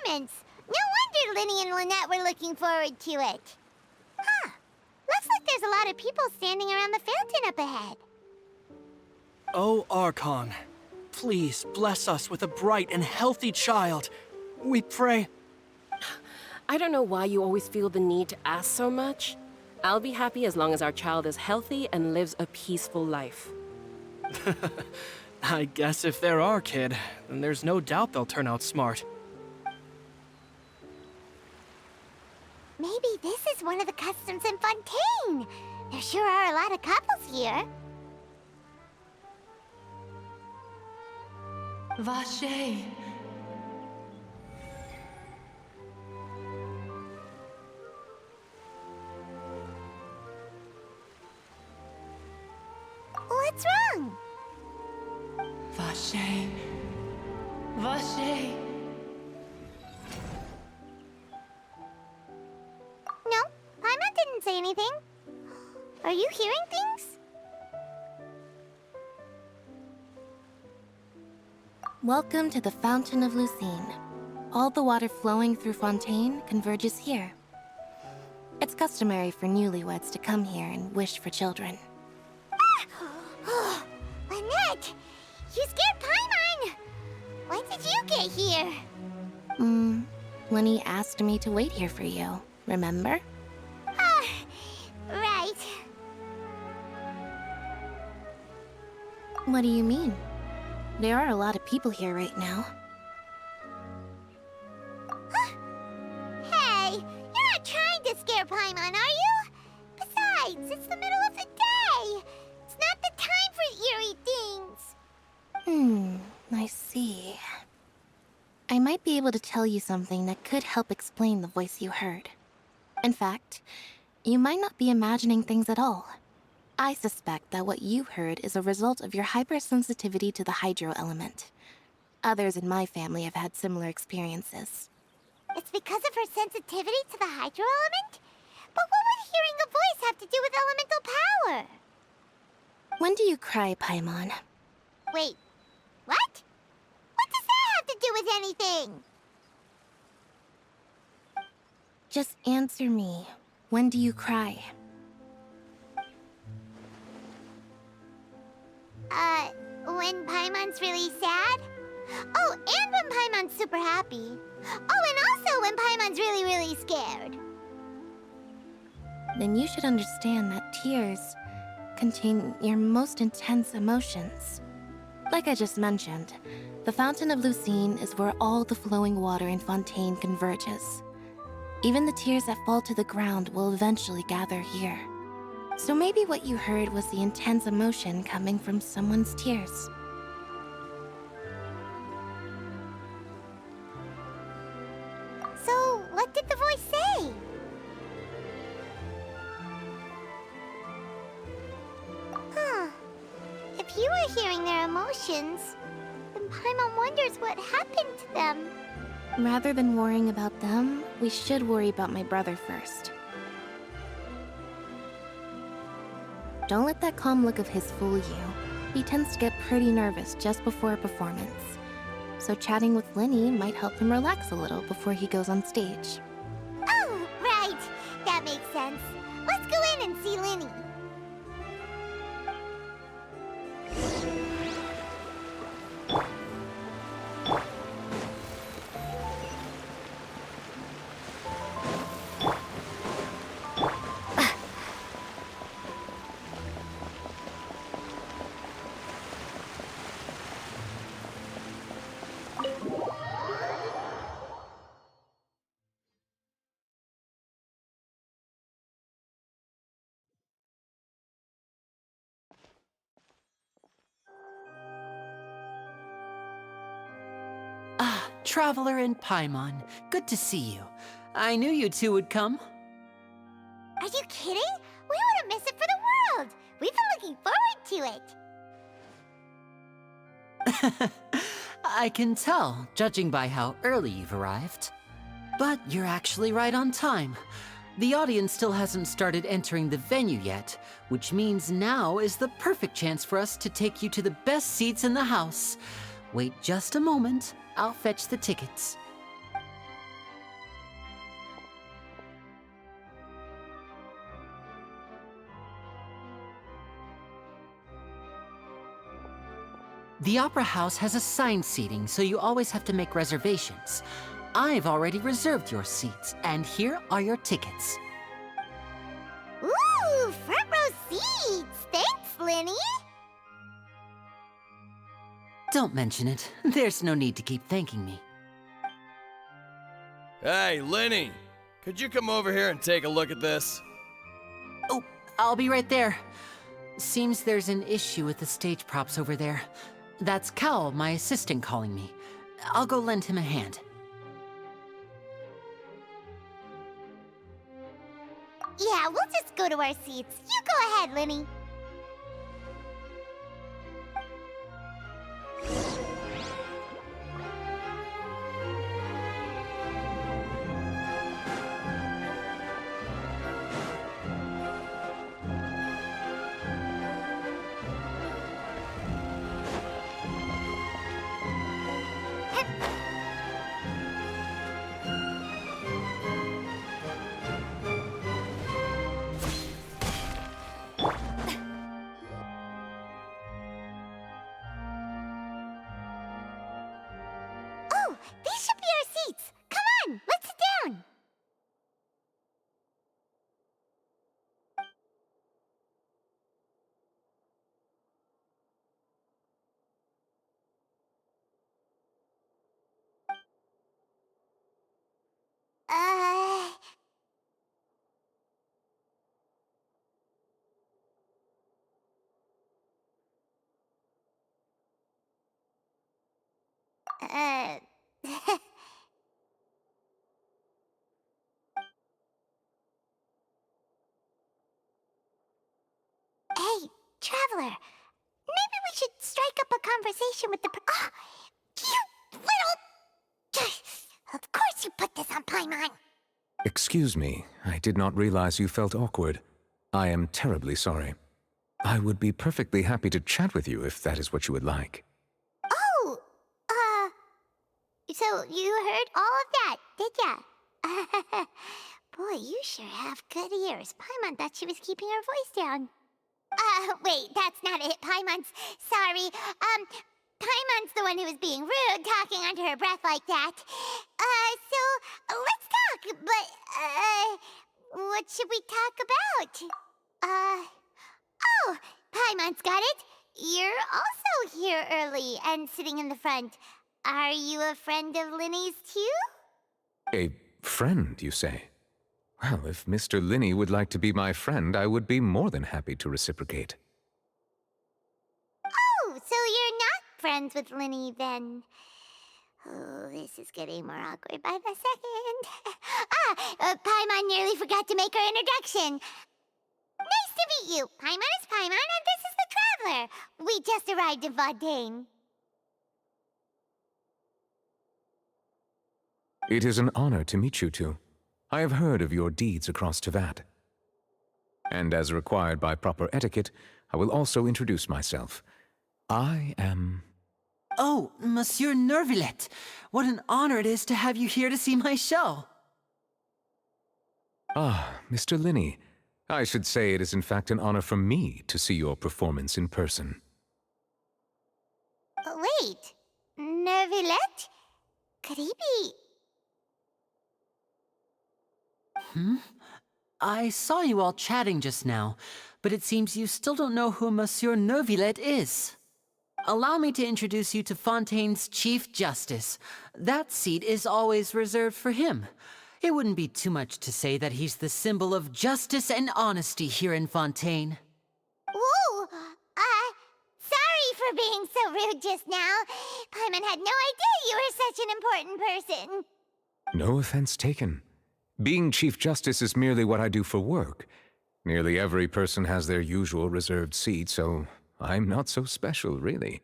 performance. No wonder Linny and Lynette were looking forward to it. Huh. Looks like there's a lot of people standing around the fountain up ahead. Oh, Archon, please bless us with a bright and healthy child. We pray. I don't know why you always feel the need to ask so much. I'll be happy as long as our child is healthy and lives a peaceful life. I guess if they're our kid, then there's no doubt they'll turn out smart. Maybe this is one of the customs in Fontaine. There sure are a lot of couples here. Vache. What's wrong? Vache. Vache. No, Paimon didn't say anything. Are you hearing things? Welcome to the Fountain of Lucine. All the water flowing through Fontaine converges here. It's customary for newlyweds to come here and wish for children. Lynette! You scared Paimon! When did you get here? Lenny asked me to wait here for you, remember? Right. What do you mean? There are a lot of people here right now. Hey, you're not trying to scare Paimon, are you? Besides, it's the middle of the day. It's not the time for eerie things. I see. I might be able to tell you something that could help explain the voice you heard. In fact, you might not be imagining things at all. I suspect that what you heard is a result of your hypersensitivity to the hydro element. Others in my family have had similar experiences. It's because of her sensitivity to the hydro element? But what would hearing a voice have to do with elemental power? When do you cry, Paimon? Wait, what? What does that have to do with anything? Just answer me. When do you cry? When Paimon's really sad? Oh, and when Paimon's super happy. Oh, and also when Paimon's really, really scared. Then you should understand that tears contain your most intense emotions. Like I just mentioned, the Fountain of Lucine is where all the flowing water in Fontaine converges. Even the tears that fall to the ground will eventually gather here. So maybe what you heard was the intense emotion coming from someone's tears. So, what did the voice say? Huh. If you were hearing their emotions, then Paimon wonders what happened to them. Rather than worrying about them, we should worry about my brother first. Don't let that calm look of his fool you. He tends to get pretty nervous just before a performance. So chatting with Linny might help him relax a little before he goes on stage. Oh, right. That makes sense. Let's go in and see Linny. Traveler and Paimon, good to see you. I knew you two would come. Are you kidding? We wouldn't miss it for the world. We've been looking forward to it. I can tell, judging by how early you've arrived. But you're actually right on time. The audience still hasn't started entering the venue yet, which means now is the perfect chance for us to take you to the best seats in the house. Wait just a moment. I'll fetch the tickets. The Opera House has assigned seating, so you always have to make reservations. I've already reserved your seats, and here are your tickets. Ooh, front row seats! Thanks, Lenny! Don't mention it. There's no need to keep thanking me. Hey, Lenny! Could you come over here and take a look at this? Oh, I'll be right there. Seems there's an issue with the stage props over there. That's Cal, my assistant, calling me. I'll go lend him a hand. Yeah, we'll just go to our seats. You go ahead, Lenny. Oh, these should be our seats. Come on, let's sit down. Uh... Uh... Hey, Traveler. Maybe we should strike up a conversation with the Ah! You little... Of course you put this on Paimon. Excuse me, I did not realize you felt awkward. I am terribly sorry. I would be perfectly happy to chat with you if that is what you would like. Oh, so you heard all of that, did ya? Boy, you sure have good ears. Paimon thought she was keeping her voice down. Wait, that's not it. Paimon's sorry. Paimon's the one who was being rude, talking under her breath like that. So let's talk, but, what should we talk about? Oh, Paimon's got it. You're also here early and sitting in the front. Are you a friend of Linny's too? A friend, you say? Well, if Mr. Linney would like to be my friend, I would be more than happy to reciprocate. Oh, so you're not friends with Linny then? Oh, this is getting more awkward by the second. Paimon nearly forgot to make her introduction. Nice to meet you. Paimon is Paimon, and this is the Traveler. We just arrived in Fontaine. It is an honor to meet you two. I have heard of your deeds across Tevat. And as required by proper etiquette, I will also introduce myself. I am... Oh, Monsieur Nervillet! What an honor it is to have you here to see my show! Ah, Mr. Linney. I should say it is in fact an honor for me to see your performance in person. Wait, Nervillet? Could he be... I saw you all chatting just now, but it seems you still don't know who Monsieur Nervillet is. Allow me to introduce you to Fontaine's Chief Justice. That seat is always reserved for him. It wouldn't be too much to say that he's the symbol of justice and honesty here in Fontaine. Ooh, sorry for being so rude just now. Paimon had no idea you were such an important person. No offense taken. Being Chief Justice is merely what I do for work. Nearly every person has their usual reserved seat, so I'm not so special, really.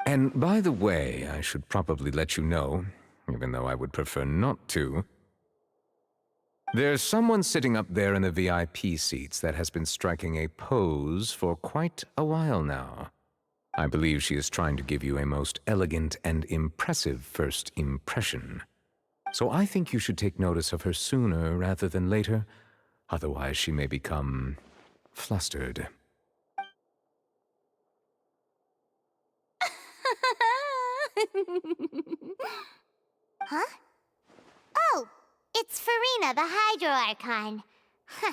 And by the way, I should probably let you know, even though I would prefer not to. There's someone sitting up there in the VIP seats that has been striking a pose for quite a while now. I believe she is trying to give you a most elegant and impressive first impression. So I think you should take notice of her sooner rather than later, otherwise she may become flustered. Huh? Oh, it's Farina, the Hydro Archon. Huh.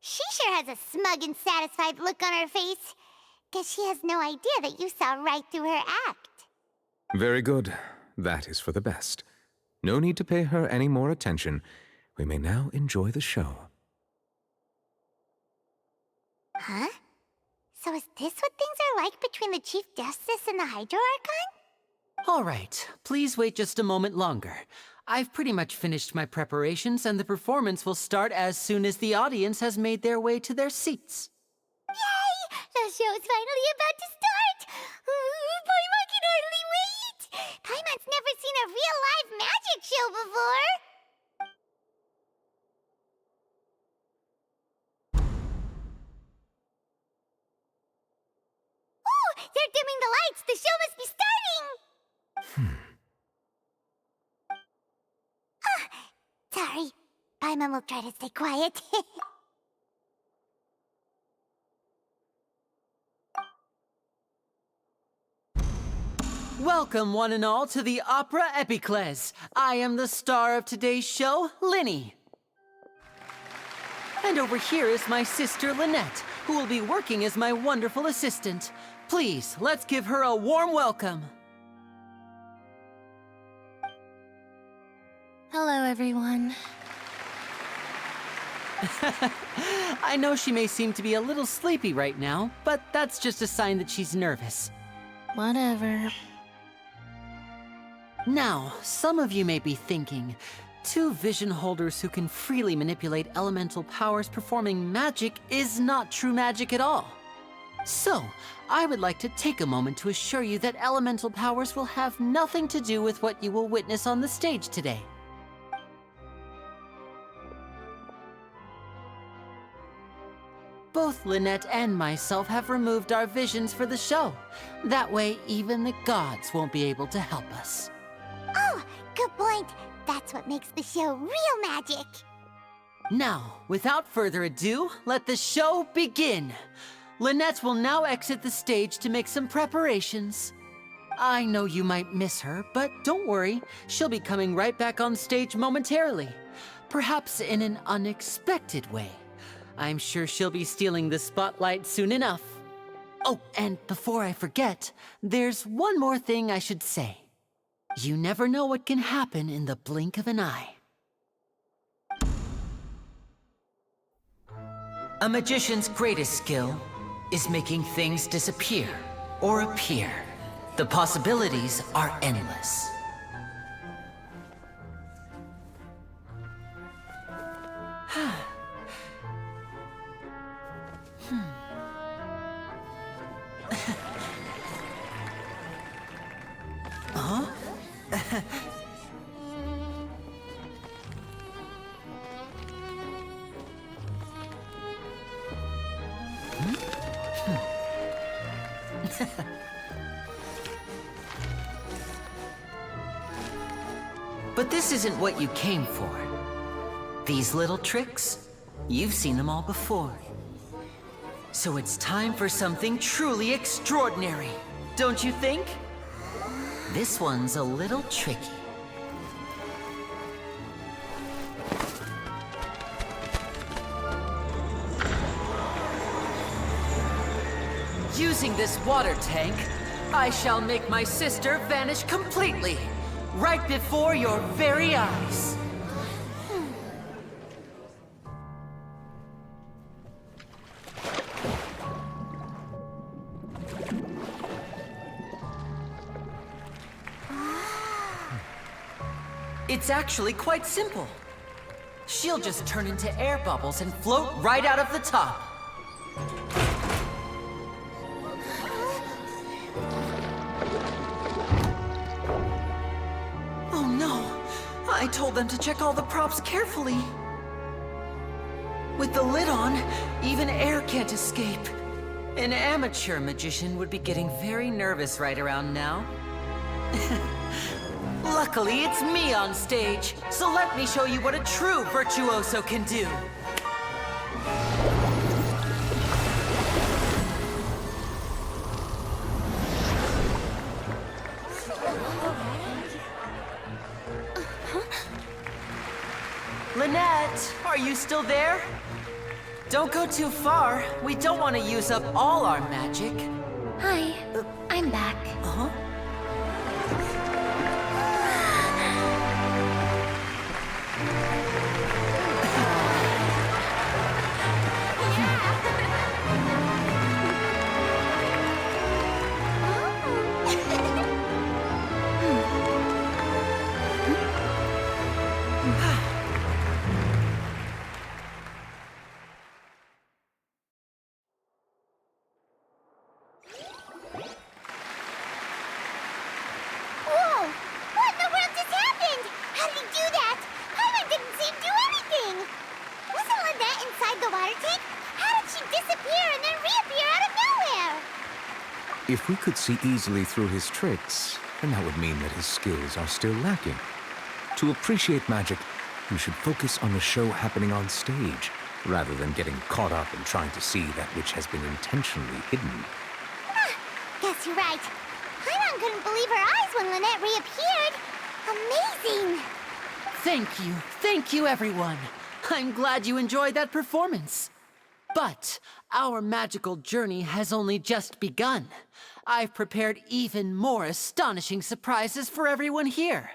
She sure has a smug and satisfied look on her face. Guess she has no idea that you saw right through her act. Very good. That is for the best. No need to pay her any more attention. We may now enjoy the show. Huh? So is this what things are like between the Chief Justice and the Hydro Archon? All right, please wait just a moment longer. I've pretty much finished my preparations, and the performance will start as soon as the audience has made their way to their seats. Yay! The show's finally about to start! Paimon can hardly wait! Paimon's never seen a real live magic show before! Oh! They're dimming the lights! The show must be starting! Sorry. Paimon will try to stay quiet. Welcome, one and all, to the Opera Epiclese. I am the star of today's show, Linny. And over here is my sister, Lynette, who will be working as my wonderful assistant. Please, let's give her a warm welcome. Hello, everyone. I know she may seem to be a little sleepy right now, but that's just a sign that she's nervous. Whatever. Now, some of you may be thinking, two vision holders who can freely manipulate elemental powers performing magic is not true magic at all. So, I would like to take a moment to assure you that elemental powers will have nothing to do with what you will witness on the stage today. Both Lynette and myself have removed our visions for the show. That way, even the gods won't be able to help us. Oh, good point. That's what makes the show real magic. Now, without further ado, let the show begin. Lynette will now exit the stage to make some preparations. I know you might miss her, but don't worry. She'll be coming right back on stage momentarily. Perhaps in an unexpected way. I'm sure she'll be stealing the spotlight soon enough. Oh, and before I forget, there's one more thing I should say. You never know what can happen in the blink of an eye. A magician's greatest skill is making things disappear or appear. The possibilities are endless. But this isn't what you came for. These little tricks, you've seen them all before. So it's time for something truly extraordinary, don't you think? This one's a little tricky. Using this water tank, I shall make my sister vanish completely, right before your very eyes. It's actually quite simple. She'll just turn into air bubbles and float right out of the top. Oh no! I told them to check all the props carefully. With the lid on, even air can't escape. An amateur magician would be getting very nervous right around now. Luckily, it's me on stage, so let me show you what a true virtuoso can do. Lynette, are you still there? Don't go too far. We don't want to use up all our magic. Hi, I'm back. Uh-huh. Whoa! What in the world just happened? How did he do that? Paimon didn't seem to do anything. Wasn't Lynette inside the water tank? How did she disappear and then reappear out of nowhere? If we could see easily through his tricks, then that would mean that his skills are still lacking. To appreciate magic, you should focus on the show happening on stage, rather than getting caught up in trying to see that which has been intentionally hidden. Guess you're right. Paimon couldn't believe her eyes when Lynette reappeared. Amazing! Thank you everyone. I'm glad you enjoyed that performance. But our magical journey has only just begun. I've prepared even more astonishing surprises for everyone here.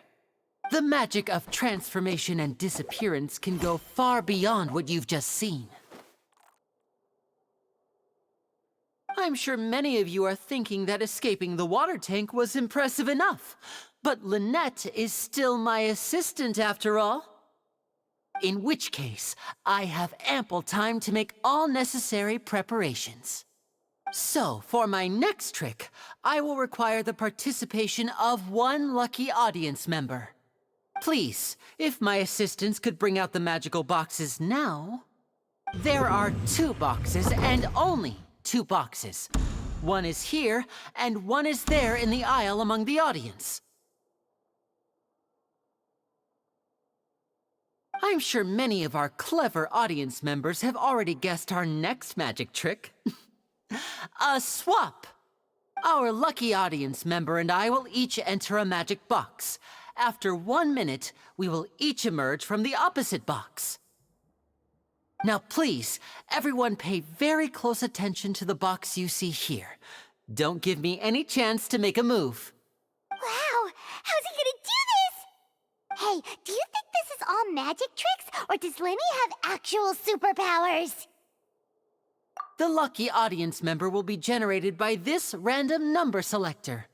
The magic of transformation and disappearance can go far beyond what you've just seen. I'm sure many of you are thinking that escaping the water tank was impressive enough, but Lynette is still my assistant after all. In which case, I have ample time to make all necessary preparations. So, for my next trick, I will require the participation of one lucky audience member. Please, if my assistants could bring out the magical boxes now. There are 2 boxes and only 2 boxes. One is here and one is there in the aisle among the audience. I'm sure many of our clever audience members have already guessed our next magic trick. A swap! Our lucky audience member and I will each enter a magic box. After 1 minute, we will each emerge from the opposite box. Now please, everyone pay very close attention to the box you see here. Don't give me any chance to make a move. Wow! How's he gonna do this? Hey, do you think this is all magic tricks, or does Lenny have actual superpowers? The lucky audience member will be generated by this random number selector.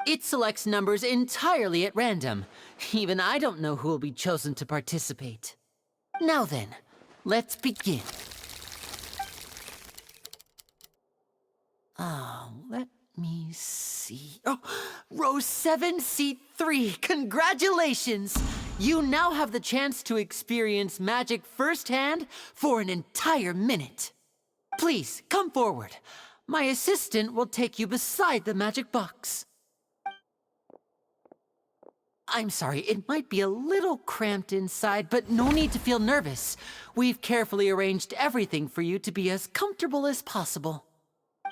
It selects numbers entirely at random. Even I don't know who will be chosen to participate. Now then, let's begin. Let me see. Oh, row 7, seat 3. Congratulations! You now have the chance to experience magic firsthand for an entire minute. Please, come forward. My assistant will take you beside the magic box. I'm sorry, it might be a little cramped inside, but no need to feel nervous. We've carefully arranged everything for you to be as comfortable as possible.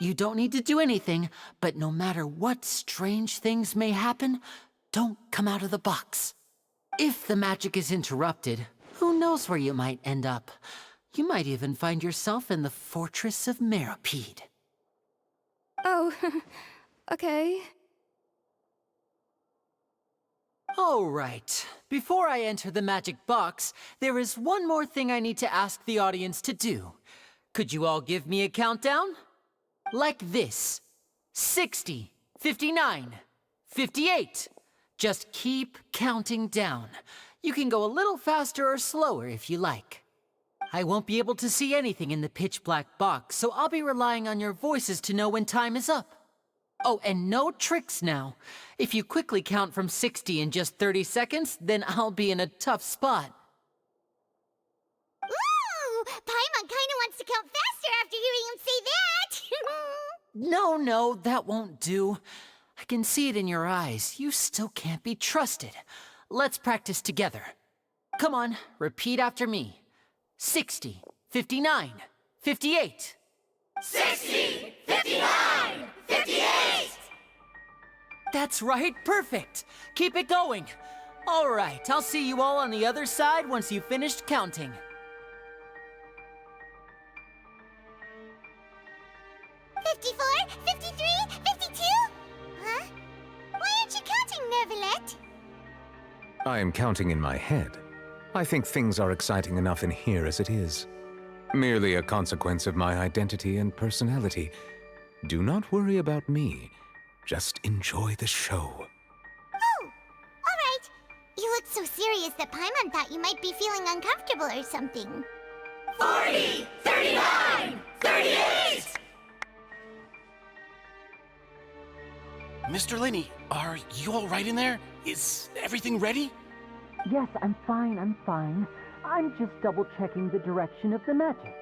You don't need to do anything, but no matter what strange things may happen, don't come out of the box. If the magic is interrupted, who knows where you might end up? You might even find yourself in the Fortress of Meropide. Oh, okay. All right. Before I enter the magic box, there is one more thing I need to ask the audience to do. Could you all give me a countdown? Like this. 60, 59, 58. Just keep counting down. You can go a little faster or slower if you like. I won't be able to see anything in the pitch black box, so I'll be relying on your voices to know when time is up. Oh, and no tricks now. If you quickly count from 60 in just 30 seconds, then I'll be in a tough spot. Ooh! Paimon kinda wants to count faster after hearing him say that! No, that won't do. I can see it in your eyes. You still can't be trusted. Let's practice together. Come on, repeat after me. 60, 59, 58. 60, 59, 58! That's right, perfect. Keep it going. All right, I'll see you all on the other side once you've finished counting. 54, 53, 52? Huh? Why aren't you counting, Nervalet? I am counting in my head. I think things are exciting enough in here as it is. Merely a consequence of my identity and personality. Do not worry about me. Just enjoy the show. Oh, all right. You look so serious that Paimon thought you might be feeling uncomfortable or something. 40, 39, 38! Mr. Linney, are you all right in there? Is everything ready? Yes, I'm fine, I'm just double-checking the direction of the magic.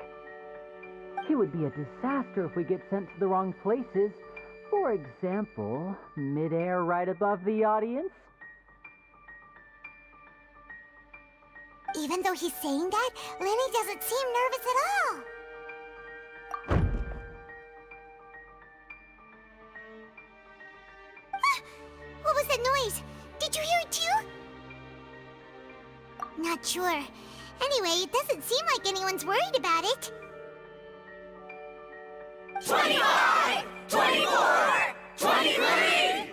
It would be a disaster if we get sent to the wrong places. For example, mid-air right above the audience. Even though he's saying that, Lenny doesn't seem nervous at all. What was that noise? Did you hear it too? Not sure. Anyway, it doesn't seem like anyone's worried about it. 25, 24, 23!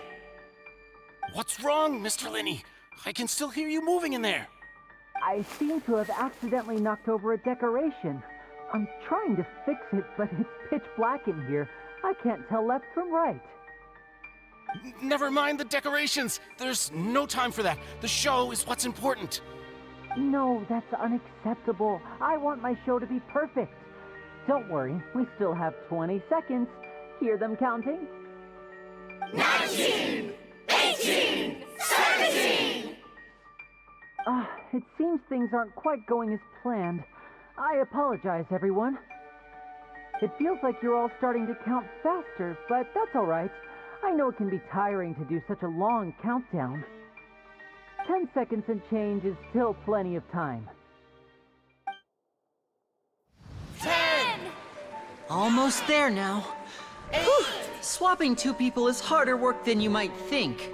What's wrong, Mr. Linney? I can still hear you moving in there. I seem to have accidentally knocked over a decoration. I'm trying to fix it, but it's pitch black in here. I can't tell left from right. Never mind the decorations. There's no time for that. The show is what's important. No, that's unacceptable. I want my show to be perfect. Don't worry, we still have 20 seconds. Hear them counting? 19, 18, 17! It seems things aren't quite going as planned. I apologize, everyone. It feels like you're all starting to count faster, but that's all right. I know it can be tiring to do such a long countdown. 10 seconds and change is still plenty of time. 10! Almost there now. Whew. Swapping two people is harder work than you might think.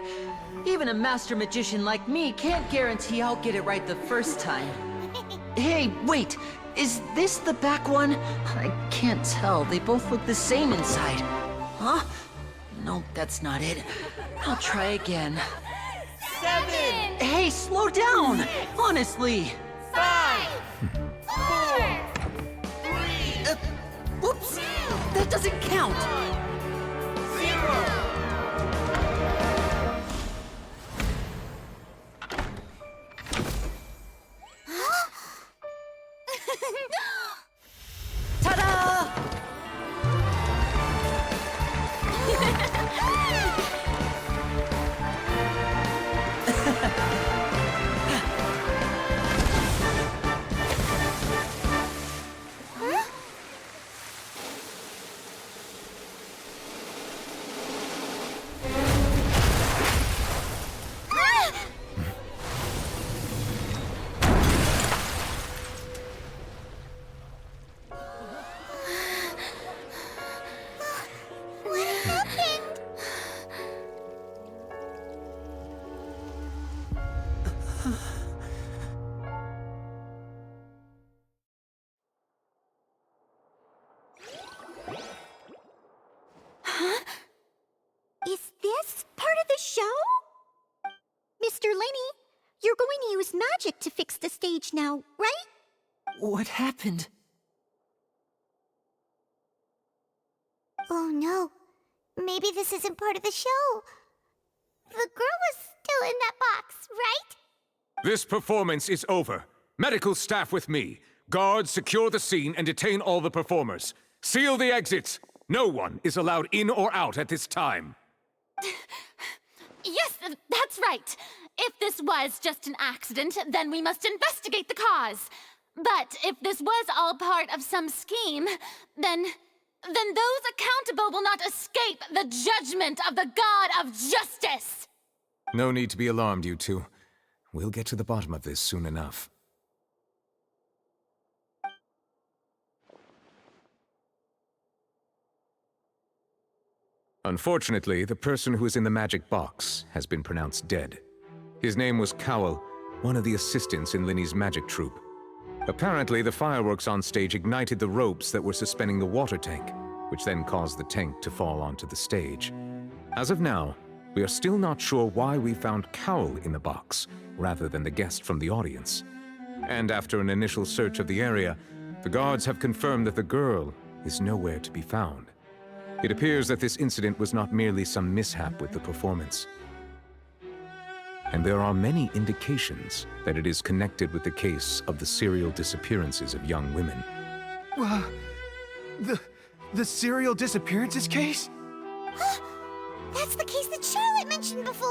Even a master magician like me can't guarantee I'll get it right the first time. Hey, wait! Is this the back one? I can't tell. They both look the same inside. Huh? No, that's not it. I'll try again. 7! Hey, slow down! Honestly! 5! 4! 3! Whoops! That doesn't count! 0! Ta-da! What happened? Is this part of the show? Mr. Linney, you're going to use magic to fix the stage now, right? What happened? Oh no. Maybe this isn't part of the show. The girl was still in that box, right? This performance is over. Medical staff with me. Guards, secure the scene and detain all the performers. Seal the exits. No one is allowed in or out at this time. Yes, that's right. If this was just an accident, then we must investigate the cause. But if this was all part of some scheme, then those accountable will not escape the judgment of the God of Justice! No need to be alarmed, you two. We'll get to the bottom of this soon enough. Unfortunately, the person who is in the magic box has been pronounced dead. His name was Cowell, one of the assistants in Linny's magic troupe. Apparently, the fireworks on stage ignited the ropes that were suspending the water tank, which then caused the tank to fall onto the stage. As of now, we are still not sure why we found Cowell in the box, rather than the guest from the audience. And after an initial search of the area, the guards have confirmed that the girl is nowhere to be found. It appears that this incident was not merely some mishap with the performance. And there are many indications that it is connected with the case of the serial disappearances of young women. The serial disappearances case? That's the case that Charlotte mentioned before!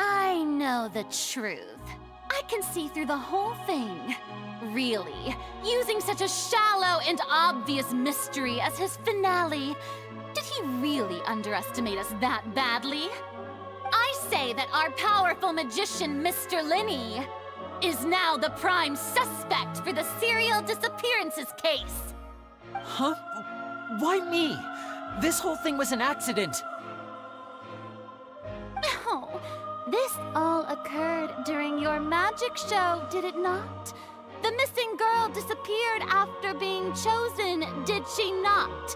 I know the truth. I can see through the whole thing. Really, using such a shallow and obvious mystery as his finale, did he really underestimate us that badly? I say that our powerful magician, Mr. Linney, is now the prime suspect for the serial disappearances case. Huh? Why me? This whole thing was an accident. Oh, this all occurred during your magic show, did it not? The missing girl disappeared after being chosen, did she not?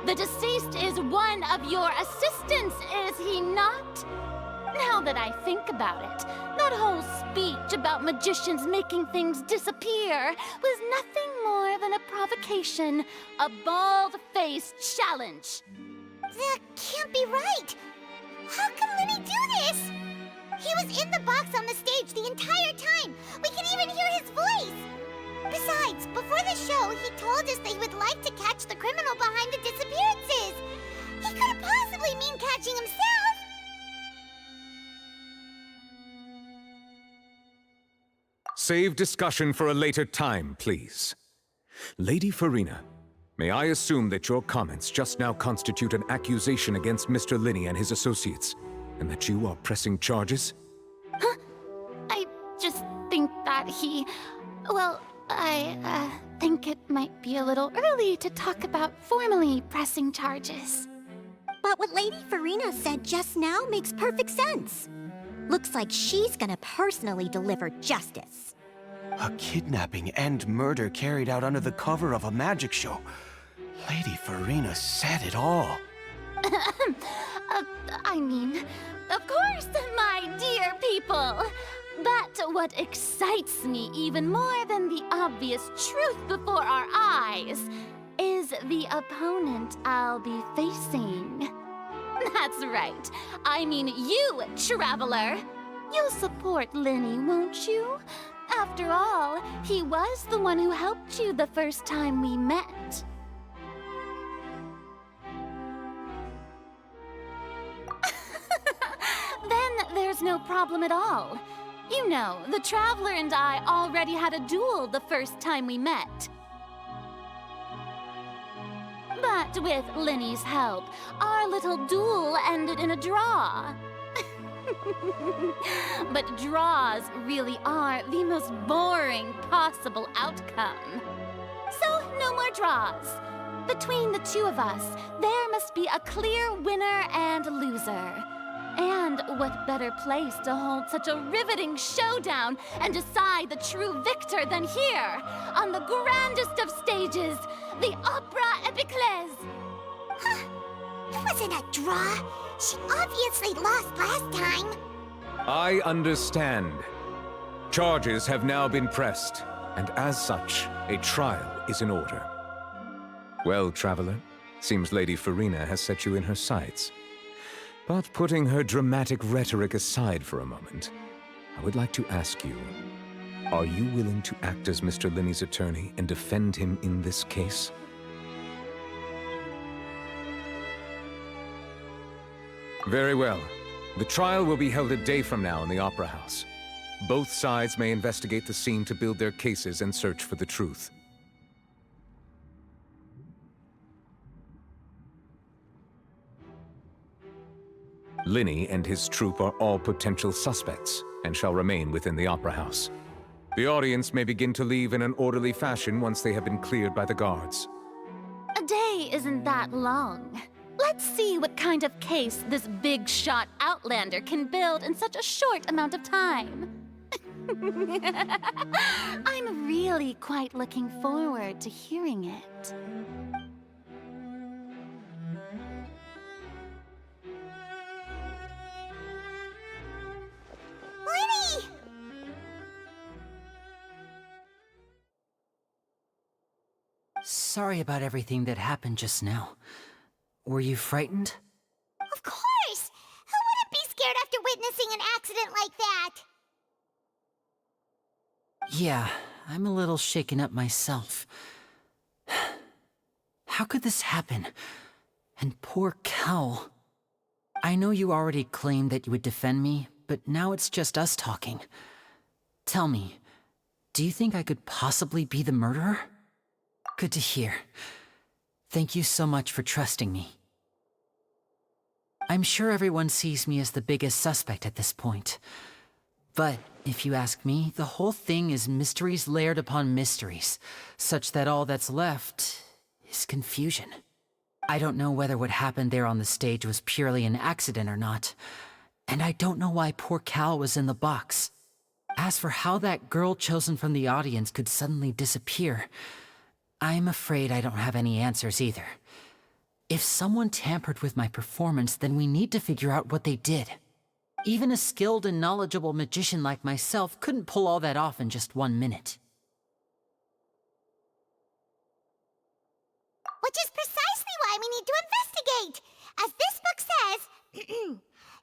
The deceased is one of your assistants, is he not? Now that I think about it, that whole speech about magicians making things disappear was nothing more than a provocation, a bald-faced challenge. That can't be right! How can Linny do this? He was in the box on the stage the entire time! We can even hear his voice! Besides, before the show, he told us that he would like to catch the criminal behind the disappearances! He couldn't possibly mean catching himself! Save discussion for a later time, please. Lady Farina, may I assume that your comments just now constitute an accusation against Mr. Linney and his associates, and that you are pressing charges? Huh? I just think that I think it might be a little early to talk about formally pressing charges. But what Lady Farina said just now makes perfect sense. Looks like she's gonna personally deliver justice. A kidnapping and murder carried out under the cover of a magic show. Lady Farina said it all. I mean, of course, my dear people. But what excites me even more than the obvious truth before our eyes is the opponent I'll be facing. That's right. I mean you, Traveler. You'll support Linny, won't you? After all, he was the one who helped you the first time we met. Then there's no problem at all. You know, the Traveler and I already had a duel the first time we met. But with Linny's help, our little duel ended in a draw. But draws really are the most boring possible outcome. So, no more draws. Between the two of us, there must be a clear winner and loser. And what better place to hold such a riveting showdown and decide the true victor than here, on the grandest of stages, the Opera Epiclese. Huh. It wasn't a draw. She obviously lost last time. I understand. Charges have now been pressed, and as such, a trial is in order. Well, Traveler, seems Lady Farina has set you in her sights. But putting her dramatic rhetoric aside for a moment, I would like to ask you, are you willing to act as Mr. Linney's attorney and defend him in this case? Very well. The trial will be held a day from now in the Opera House. Both sides may investigate the scene to build their cases and search for the truth. Linny and his troop are all potential suspects and shall remain within the Opera House. The audience may begin to leave in an orderly fashion once they have been cleared by the guards. A day isn't that long. Let's see what kind of case this big-shot outlander can build in such a short amount of time. I'm really quite looking forward to hearing it. Linny! Sorry about everything that happened just now. Were you frightened? Of course! Who wouldn't be scared after witnessing an accident like that? Yeah, I'm a little shaken up myself. How could this happen? And poor Cal. I know you already claimed that you would defend me, but now it's just us talking. Tell me, do you think I could possibly be the murderer? Good to hear. Thank you so much for trusting me. I'm sure everyone sees me as the biggest suspect at this point. But if you ask me, the whole thing is mysteries layered upon mysteries, such that all that's left is confusion. I don't know whether what happened there on the stage was purely an accident or not, and I don't know why poor Cal was in the box. As for how that girl chosen from the audience could suddenly disappear, I'm afraid I don't have any answers either. If someone tampered with my performance, then we need to figure out what they did. Even a skilled and knowledgeable magician like myself couldn't pull all that off in just 1 minute. Which is precisely why we need to investigate! As this book says,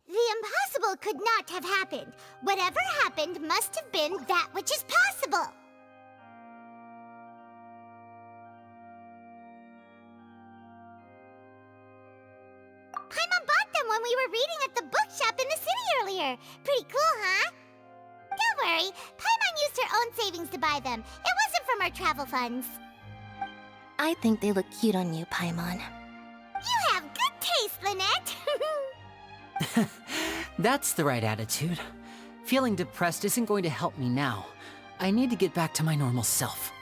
the impossible could not have happened. Whatever happened must have been that which is possible. Paimon bought them when we were reading at the bookshop in the city earlier. Pretty cool, huh? Don't worry, Paimon used her own savings to buy them. It wasn't from our travel funds. I think they look cute on you, Paimon. You have good taste, Lynette! That's the right attitude. Feeling depressed isn't going to help me now. I need to get back to my normal self.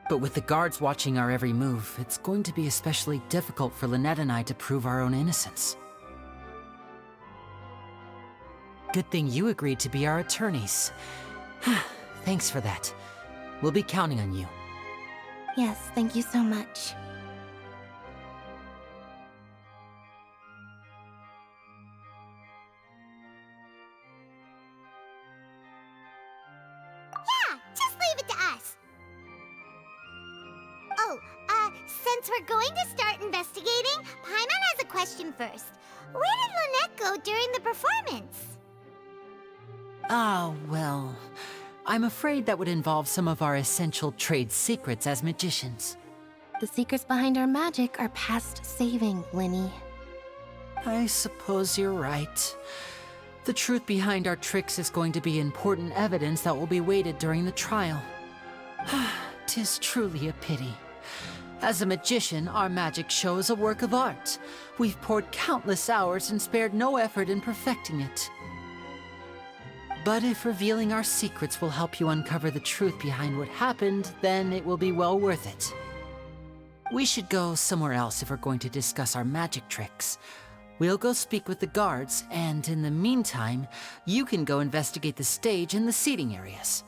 But with the guards watching our every move, it's going to be especially difficult for Lynette and I to prove our own innocence. Good thing you agreed to be our attorneys. Thanks for that. We'll be counting on you. Yes, thank you so much. Yeah, just leave it to us. Oh, since we're going to start investigating, Paimon has a question first. Where did Lynette go during the performance? Ah, well, I'm afraid that would involve some of our essential trade secrets as magicians. The secrets behind our magic are past saving, Linny. I suppose you're right. The truth behind our tricks is going to be important evidence that will be weighted during the trial. 'Tis truly a pity. As a magician, our magic show is a work of art. We've poured countless hours and spared no effort in perfecting it. But if revealing our secrets will help you uncover the truth behind what happened, then it will be well worth it. We should go somewhere else if we're going to discuss our magic tricks. We'll go speak with the guards, and in the meantime, you can go investigate the stage and the seating areas.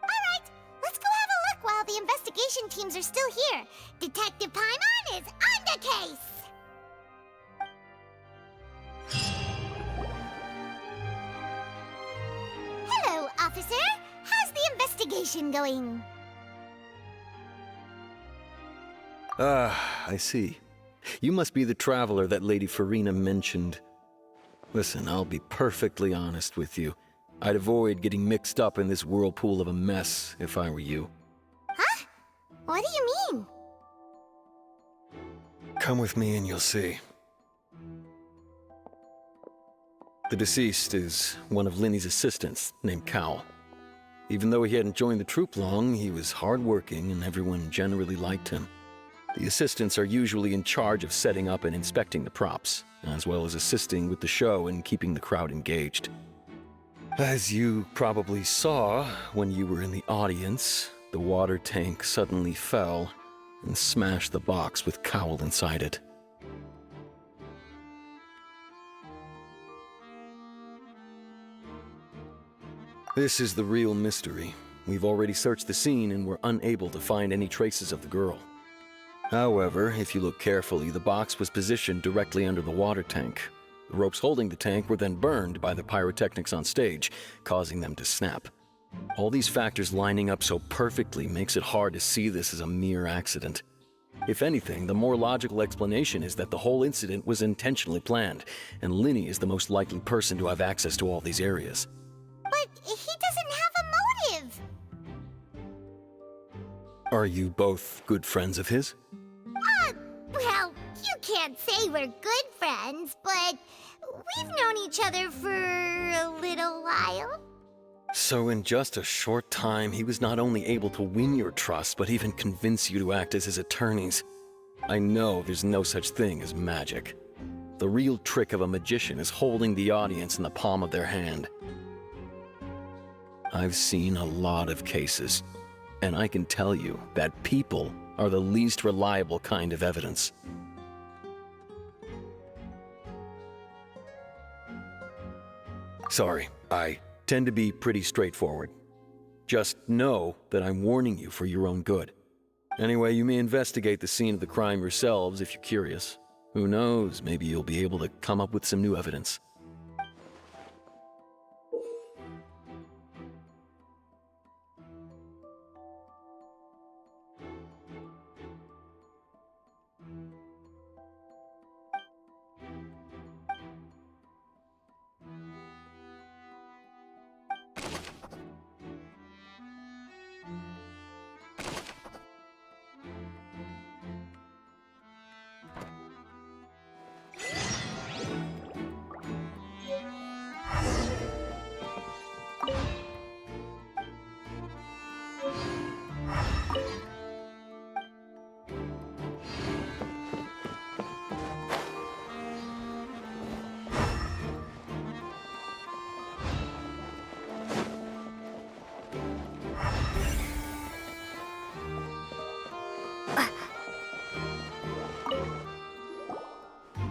Alright, let's go have a look while the investigation teams are still here. Detective Paimon is on the case! Hello, officer. How's the investigation going? Ah, I see. You must be the traveler that Lady Farina mentioned. Listen, I'll be perfectly honest with you. I'd avoid getting mixed up in this whirlpool of a mess if I were you. Huh? What do you mean? Come with me and you'll see. The deceased is one of Linny's assistants, named Cal. Even though he hadn't joined the troupe long, he was hardworking and everyone generally liked him. The assistants are usually in charge of setting up and inspecting the props, as well as assisting with the show and keeping the crowd engaged. As you probably saw when you were in the audience, the water tank suddenly fell and smashed the box with Cowl inside it. This is the real mystery. We've already searched the scene and were unable to find any traces of the girl. However, if you look carefully, the box was positioned directly under the water tank. The ropes holding the tank were then burned by the pyrotechnics on stage, causing them to snap. All these factors lining up so perfectly makes it hard to see this as a mere accident. If anything, the more logical explanation is that the whole incident was intentionally planned, and Linny is the most likely person to have access to all these areas. But he doesn't have a motive! Are you both good friends of his? Well, you can't say we're good friends, but we've known each other for a little while. So in just a short time, he was not only able to win your trust, but even convince you to act as his attorneys. I know there's no such thing as magic. The real trick of a magician is holding the audience in the palm of their hand. I've seen a lot of cases, and I can tell you that people are the least reliable kind of evidence. Sorry, I tend to be pretty straightforward. Just know that I'm warning you for your own good. Anyway, you may investigate the scene of the crime yourselves if you're curious. Who knows, maybe you'll be able to come up with some new evidence.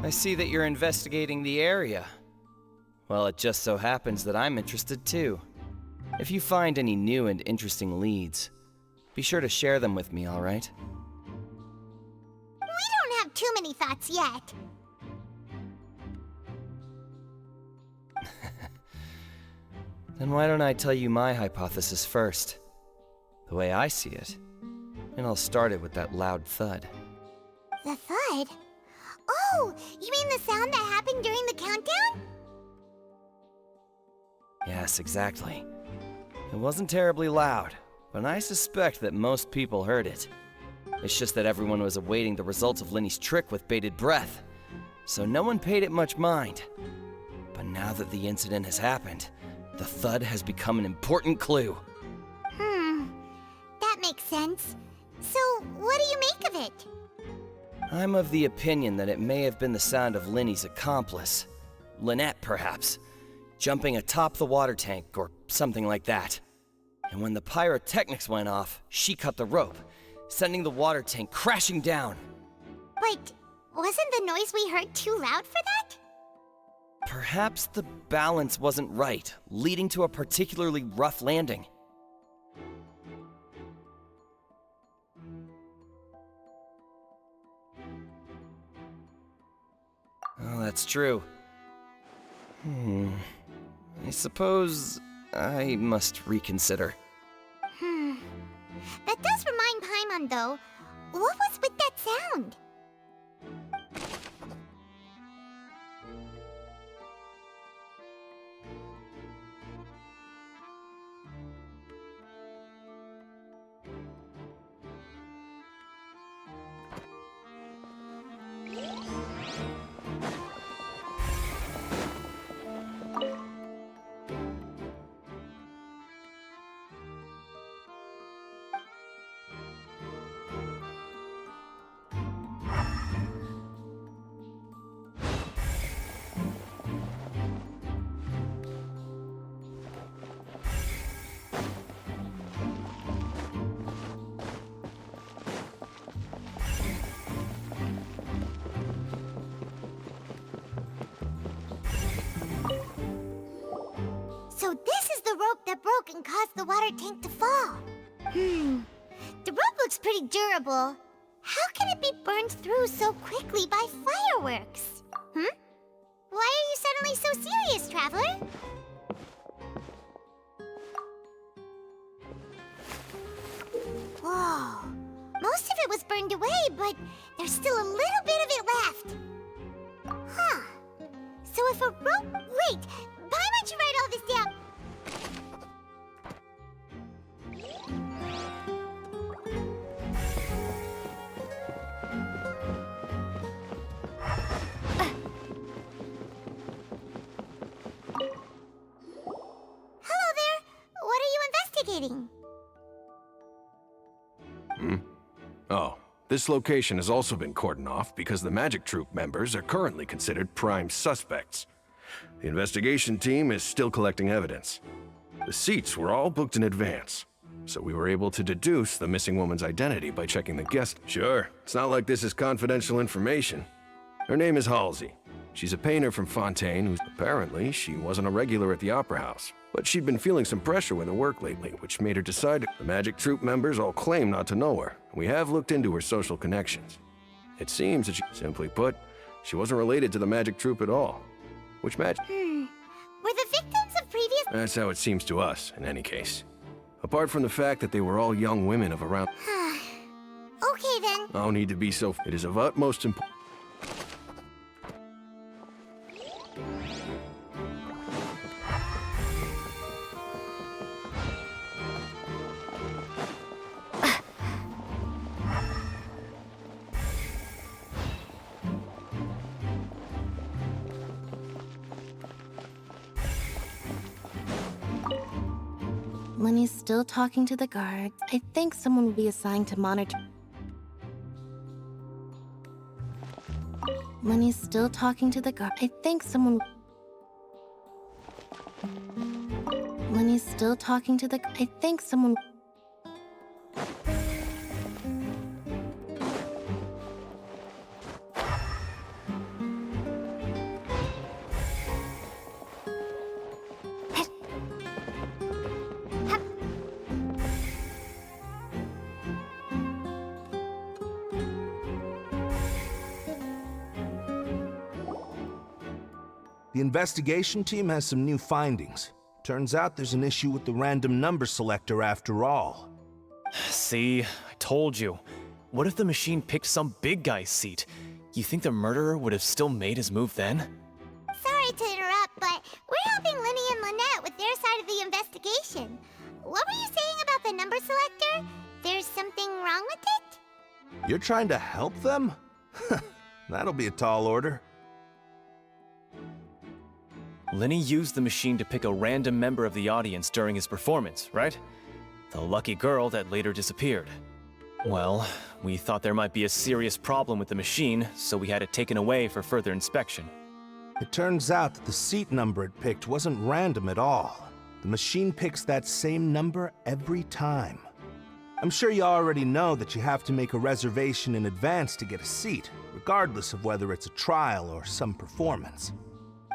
I see that you're investigating the area. Well, it just so happens that I'm interested too. If you find any new and interesting leads, be sure to share them with me, all right? We don't have too many thoughts yet. Then why don't I tell you my hypothesis first? The way I see it. And I'll start it with that loud thud. The thud? Oh, you mean the sound that happened during the countdown? Yes, exactly. It wasn't terribly loud, but I suspect that most people heard it. It's just that everyone was awaiting the results of Linny's trick with bated breath, so no one paid it much mind. But now that the incident has happened, the thud has become an important clue. That makes sense. So, what do you make of it? I'm of the opinion that it may have been the sound of Linny's accomplice, Lynette perhaps, jumping atop the water tank or something like that. And when the pyrotechnics went off, she cut the rope, sending the water tank crashing down. But wasn't the noise we heard too loud for that? Perhaps the balance wasn't right, leading to a particularly rough landing. Oh, that's true. I suppose I must reconsider. That does remind Paimon, though. What was with that sound? the water tank to fall. The rope looks pretty durable. How can it be burned through so quickly by fireworks? Why are you suddenly so serious, Traveler? Whoa. Most of it was burned away, but there's still a little bit of it left. Huh. So if a rope... Wait! Paimon should write all this down. Hello there. What are you investigating? Oh, this location has also been cordoned off because the Magic Troop members are currently considered prime suspects. The investigation team is still collecting evidence. The seats were all booked in advance, so we were able to deduce the missing woman's identity by checking the guest. Sure, it's not like this is confidential information. Her name is Halsey. She's a painter from Fontaine who's apparently she wasn't a regular at the Opera House. But she'd been feeling some pressure with her work lately, which made her decide the Magic Troop members all claim not to know her. We have looked into her social connections. It seems that simply put, she wasn't related to the Magic Troop at all. Which magic? Were the victims of previous... That's how it seems to us, in any case. Apart from the fact that they were all young women of around... Okay then. No need to be so... It is of utmost importance. Lenny's still talking to the guards. I think someone will be assigned to monitor. Lenny's still talking to the guard. I think someone... Lenny's still talking to the... I think someone... The investigation team has some new findings. Turns out there's an issue with the random number selector after all. See, I told you. What if the machine picked some big guy's seat? You think the murderer would have still made his move then? Sorry to interrupt, but we're helping Lenny and Lynette with their side of the investigation. What were you saying about the number selector? There's something wrong with it? You're trying to help them? That'll be a tall order. Lenny used the machine to pick a random member of the audience during his performance, right? The lucky girl that later disappeared. Well, we thought there might be a serious problem with the machine, so we had it taken away for further inspection. It turns out that the seat number it picked wasn't random at all. The machine picks that same number every time. I'm sure you already know that you have to make a reservation in advance to get a seat, regardless of whether it's a trial or some performance.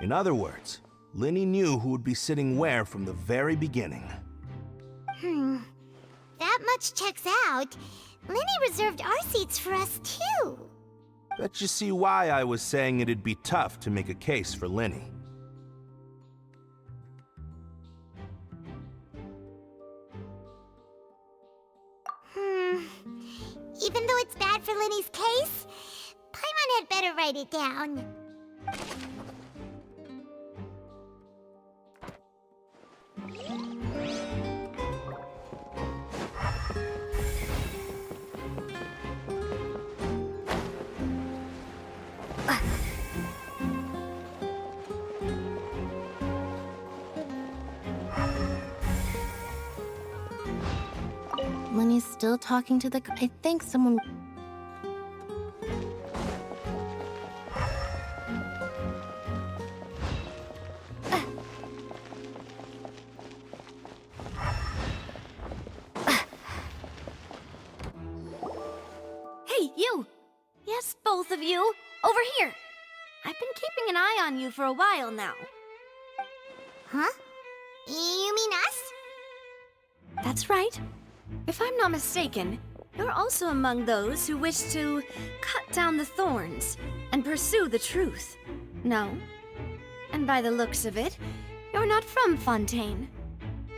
In other words, Lenny knew who would be sitting where from the very beginning. That much checks out. Lenny reserved our seats for us, too. Bet you see why I was saying it'd be tough to make a case for Lenny. Even though it's bad for Lenny's case, Paimon had better write it down. Lenny's still talking to the... I think someone... Hey, you! Yes, both of you! Over here! I've been keeping an eye on you for a while now. Huh? You mean us? That's right. If I'm not mistaken, you're also among those who wish to cut down the thorns and pursue the truth. No? And by the looks of it, you're not from Fontaine.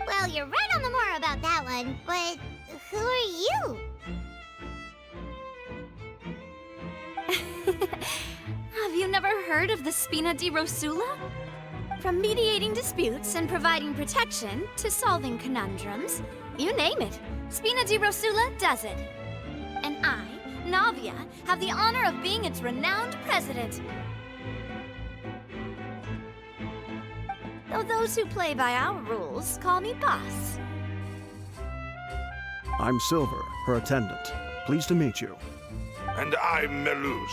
Well, you're right on the more about that one, but who are you? Have you never heard of the Spina di Rosula? From mediating disputes and providing protection to solving conundrums, you name it, Spina di Rosula does it. And I, Navia, have the honor of being its renowned president. Though those who play by our rules call me boss. I'm Silver, her attendant. Pleased to meet you. And I'm Melus.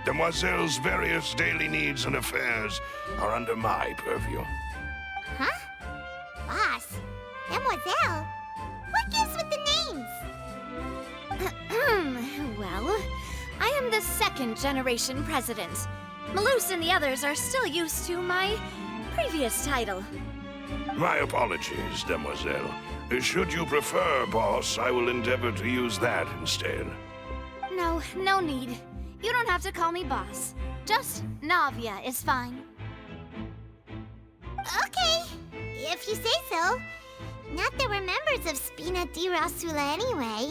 Demoiselle's various daily needs and affairs are under my purview. Huh? Boss? Mademoiselle? What gives with the names? Well, I am the second generation president. Melus and the others are still used to my previous title. My apologies, Demoiselle. Should you prefer, boss, I will endeavor to use that instead. No, no need. You don't have to call me boss. Just Navia is fine. Okay, if you say so. Not that we're members of Spina di Rosula anyway.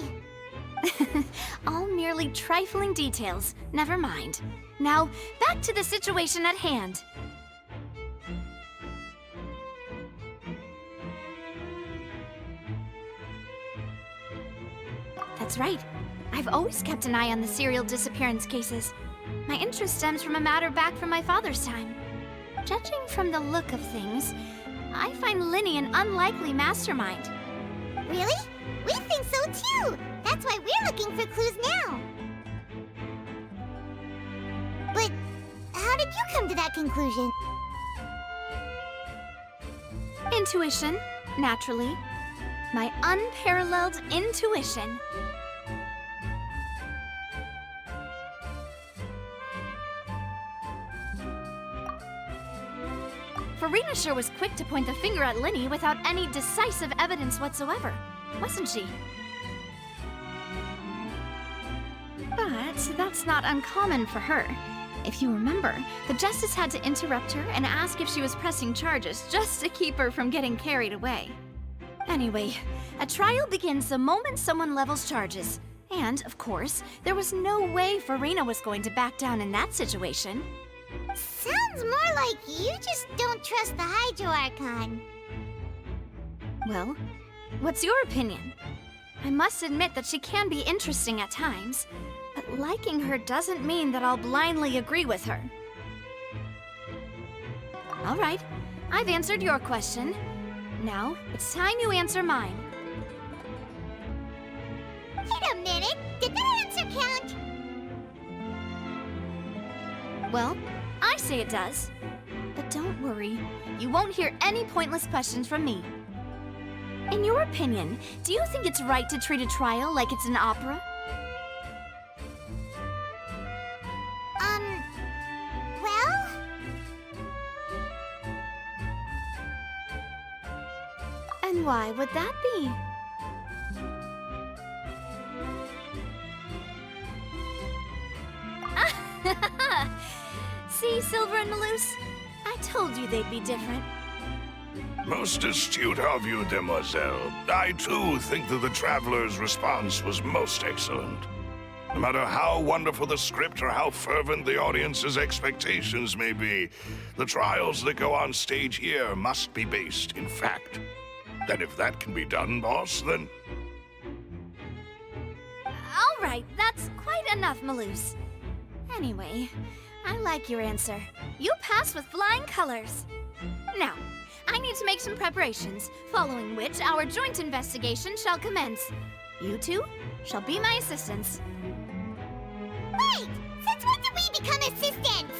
All merely trifling details. Never mind. Now, back to the situation at hand. That's right. I've always kept an eye on the serial disappearance cases. My interest stems from a matter back from my father's time. Judging from the look of things, I find Lyney an unlikely mastermind. Really? We think so too! That's why we're looking for clues now. But how did you come to that conclusion? Intuition, naturally. My unparalleled intuition. Farina sure was quick to point the finger at Lyney without any decisive evidence whatsoever, wasn't she? But that's not uncommon for her. If you remember, the Justice had to interrupt her and ask if she was pressing charges just to keep her from getting carried away. Anyway, a trial begins the moment someone levels charges. And, of course, there was no way Farina was going to back down in that situation. Sounds more like you just don't trust the Hydro Archon. Well, what's your opinion? I must admit that she can be interesting at times, but liking her doesn't mean that I'll blindly agree with her. All right, I've answered your question. Now, it's time you answer mine. Wait a minute! Did that answer count? Well, I say it does. But don't worry, you won't hear any pointless questions from me. In your opinion, do you think it's right to treat a trial like it's an opera? Well? And why would that be? See, Silver and Melus? I told you they'd be different. Most astute of you, Demoiselle. I too think that the Traveler's response was most excellent. No matter how wonderful the script or how fervent the audience's expectations may be, the trials that go on stage here must be based in fact. And if that can be done, boss, then... All right, that's quite enough, Melus. Anyway, I like your answer. You pass with flying colors. Now, I need to make some preparations, following which our joint investigation shall commence. You two shall be my assistants. Wait! Since when did we become assistants?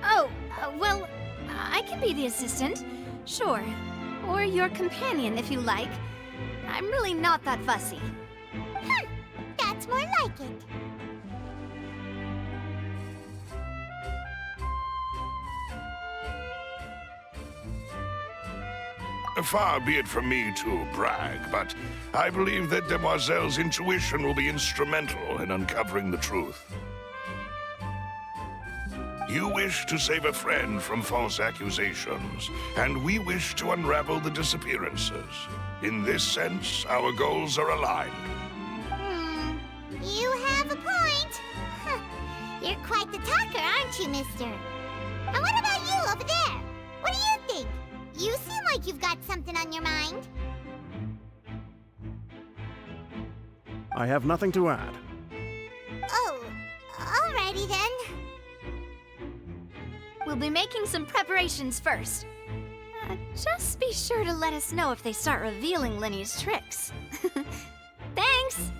Oh, well, I can be the assistant, sure. Or your companion, if you like. I'm really not that fussy. That's more like it. Far be it from me to brag, but I believe that Demoiselle's intuition will be instrumental in uncovering the truth. You wish to save a friend from false accusations, and we wish to unravel the disappearances. In this sense, our goals are aligned. You have a point. Huh. You're quite the talker, aren't you, mister? And what about you over there? What do you think? You seem like you've got something on your mind. I have nothing to add. Oh, alrighty then. We'll be making some preparations first. Just be sure to let us know if they start revealing Linny's tricks. Thanks!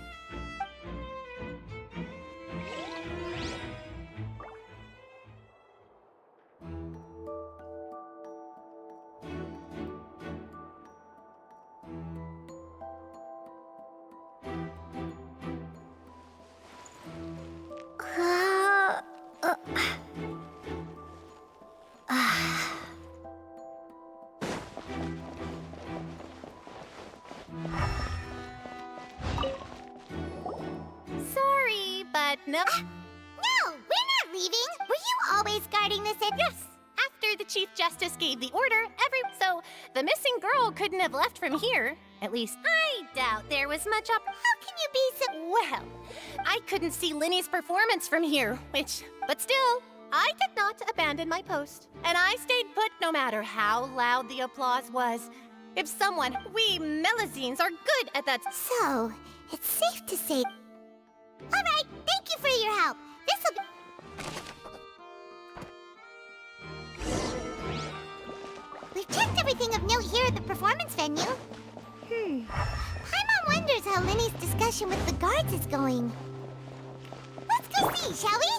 Sorry, but no. No, we're not leaving. Were you always guarding this at... Yes. After the Chief Justice gave the order, so the missing girl couldn't have left from here. At least, I doubt there was much up. How can you be so... Well, I couldn't see Linny's performance from here, but still, I did not abandon my post. And I stayed put no matter how loud the applause was. If someone, we Melazines are good at that. So, it's safe to say... Alright, thank you for your help. This'll be... We've checked everything of note here at the performance venue. Paimon wonders how Linny's discussion with the guards is going. Let's go see, shall we?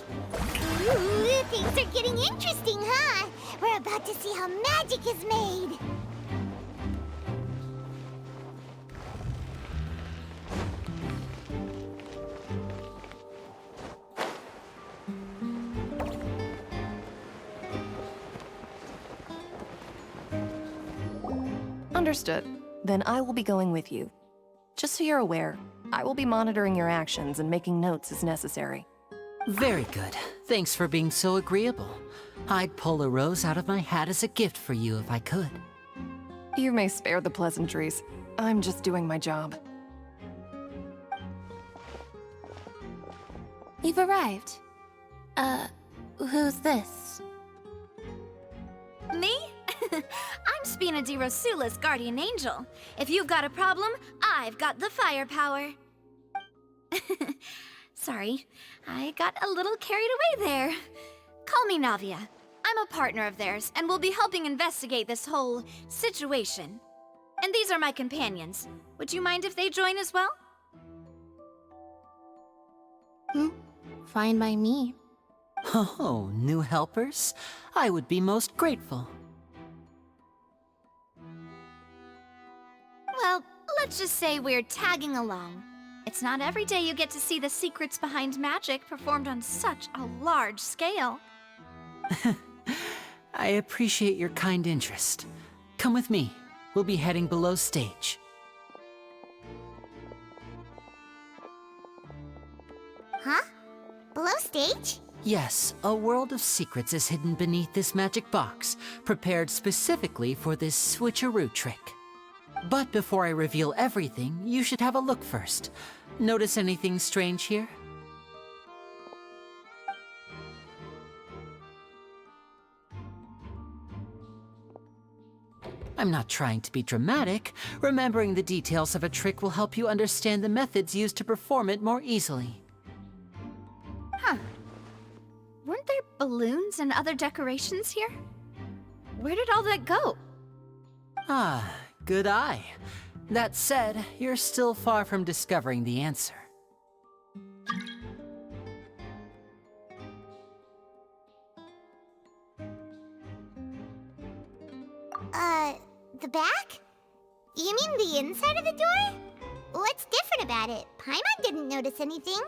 Ooh, things are getting interesting, huh? We're about to see how magic is made. Understood. Then I will be going with you. Just so you're aware, I will be monitoring your actions and making notes as necessary. Very good. Thanks for being so agreeable. I'd pull a rose out of my hat as a gift for you if I could. You may spare the pleasantries. I'm just doing my job. You've arrived. Who's this? Me? I'm Spina di Rosula's guardian angel. If you've got a problem, I've got the firepower. Sorry, I got a little carried away there. Call me Navia. I'm a partner of theirs, and we'll be helping investigate this whole situation. And these are my companions. Would you mind if they join as well? Fine by me. Oh, new helpers? I would be most grateful. Well, let's just say we're tagging along. It's not every day you get to see the secrets behind magic performed on such a large scale. I appreciate your kind interest. Come with me. We'll be heading below stage. Huh? Below stage? Yes, a world of secrets is hidden beneath this magic box, prepared specifically for this switcheroo trick. But before I reveal everything, you should have a look first. Notice anything strange here? I'm not trying to be dramatic. Remembering the details of a trick will help you understand the methods used to perform it more easily. Huh. Weren't there balloons and other decorations here? Where did all that go? Ah, good eye. That said, you're still far from discovering the answer. The back? You mean the inside of the door? What's different about it? Paimon didn't notice anything.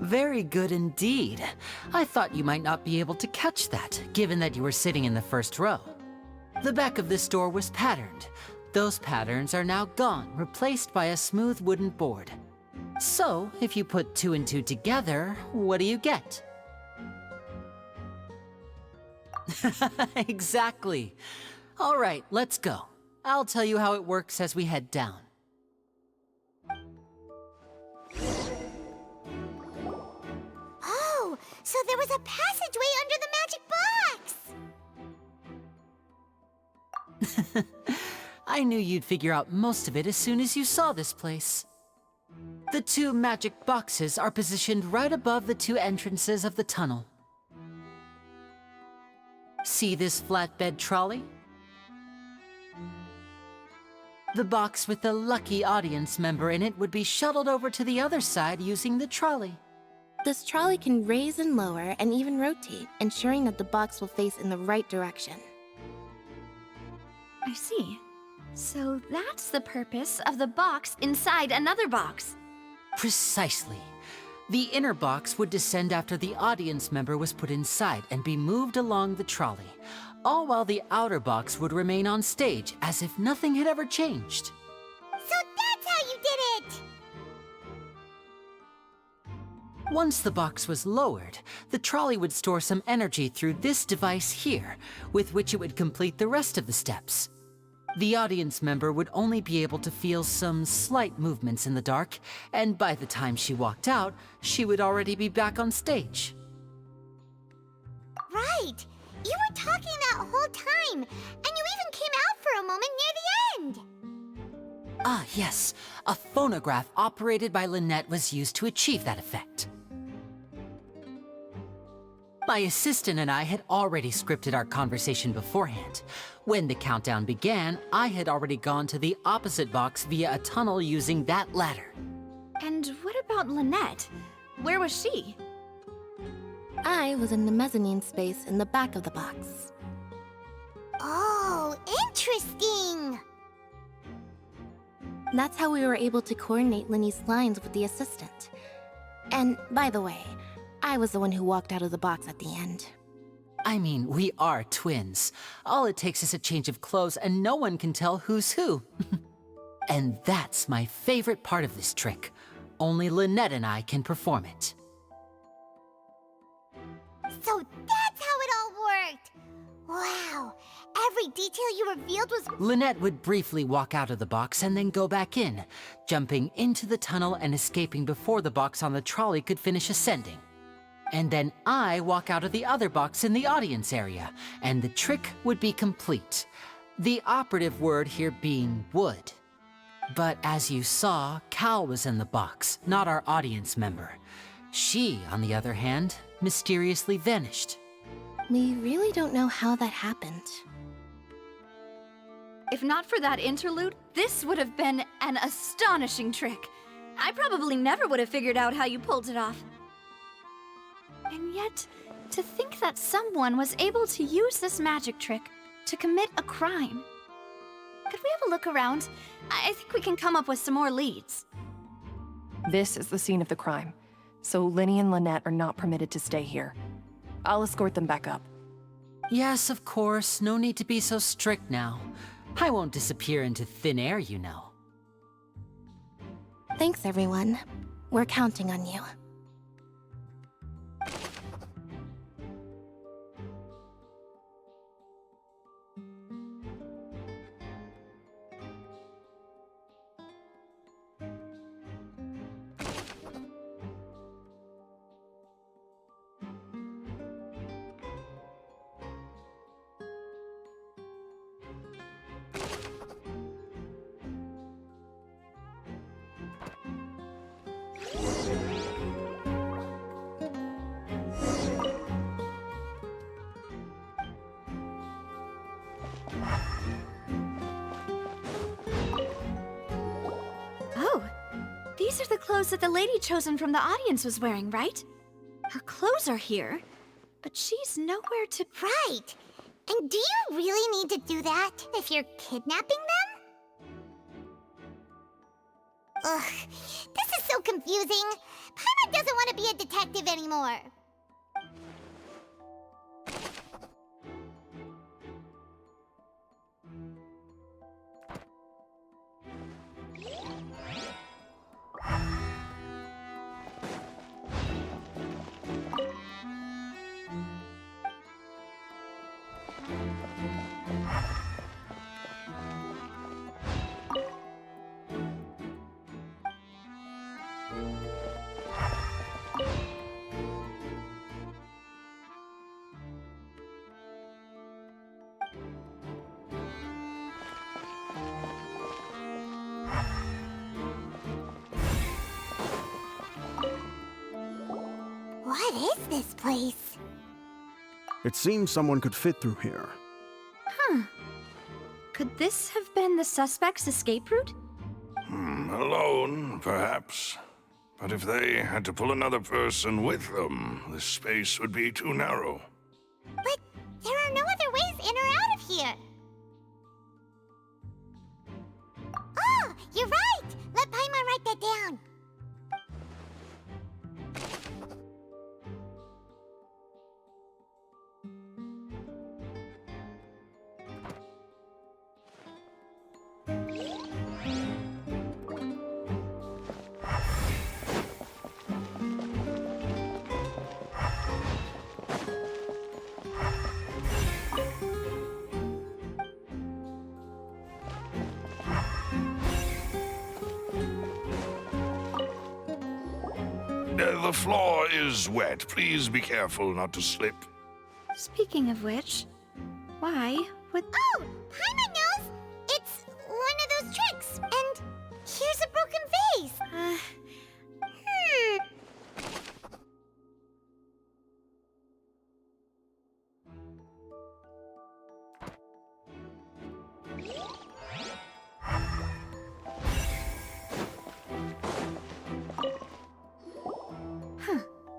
Very good indeed. I thought you might not be able to catch that, given that you were sitting in the first row. The back of this door was patterned. Those patterns are now gone, replaced by a smooth wooden board. So, if you put 2 and 2 together, what do you get? Exactly. All right, let's go. I'll tell you how it works as we head down. Oh, so there was a passageway under the magic box! I knew you'd figure out most of it as soon as you saw this place. The 2 magic boxes are positioned right above the 2 entrances of the tunnel. See this flatbed trolley? The box with the lucky audience member in it would be shuttled over to the other side using the trolley. This trolley can raise and lower and even rotate, ensuring that the box will face in the right direction. I see. So that's the purpose of the box inside another box. Precisely. The inner box would descend after the audience member was put inside and be moved along the trolley, all while the outer box would remain on stage as if nothing had ever changed. So that's how you did it! Once the box was lowered, the trolley would store some energy through this device here, with which it would complete the rest of the steps. The audience member would only be able to feel some slight movements in the dark, and by the time she walked out, she would already be back on stage. Right! You were talking that whole time, and you even came out for a moment near the end! Ah, yes. A phonograph operated by Lynette was used to achieve that effect. My assistant and I had already scripted our conversation beforehand. When the countdown began, I had already gone to the opposite box via a tunnel using that ladder. And what about Lynette? Where was she? I was in the mezzanine space in the back of the box. Oh, interesting! That's how we were able to coordinate Linny's lines with the assistant. And by the way, I was the one who walked out of the box at the end. I mean, we are twins. All it takes is a change of clothes and no one can tell who's who. And that's my favorite part of this trick. Only Lynette and I can perform it. So that's how it all worked! Wow, every detail you revealed was... Lynette would briefly walk out of the box and then go back in, jumping into the tunnel and escaping before the box on the trolley could finish ascending. And then I walk out of the other box in the audience area, and the trick would be complete. The operative word here being would. But as you saw, Cal was in the box, not our audience member. She, on the other hand, mysteriously vanished. We really don't know how that happened. If not for that interlude, this would have been an astonishing trick. I probably never would have figured out how you pulled it off. And yet, to think that someone was able to use this magic trick to commit a crime. Could we have a look around? I think we can come up with some more leads. This is the scene of the crime, so Linny and Lynette are not permitted to stay here. I'll escort them back up. Yes, of course. No need to be so strict now. I won't disappear into thin air, you know. Thanks, everyone. We're counting on you. Oh, these are the clothes that the lady chosen from the audience was wearing, right? Her clothes are here, but she's nowhere to... Right! And do you really need to do that if you're kidnapping them? Ugh, this is so confusing. Paimon doesn't want to be a detective anymore. What is this place? It seems someone could fit through here. Huh. Could this have been the suspect's escape route? Alone, perhaps. But if they had to pull another person with them, the space would be too narrow. But there are no other ways in or out of here. Oh, you're right! Let Paimon write that down. The floor is wet. Please be careful not to slip. Speaking of which, why would... Oh! Paimon knows! It's one of those tricks, and here's a broken vase!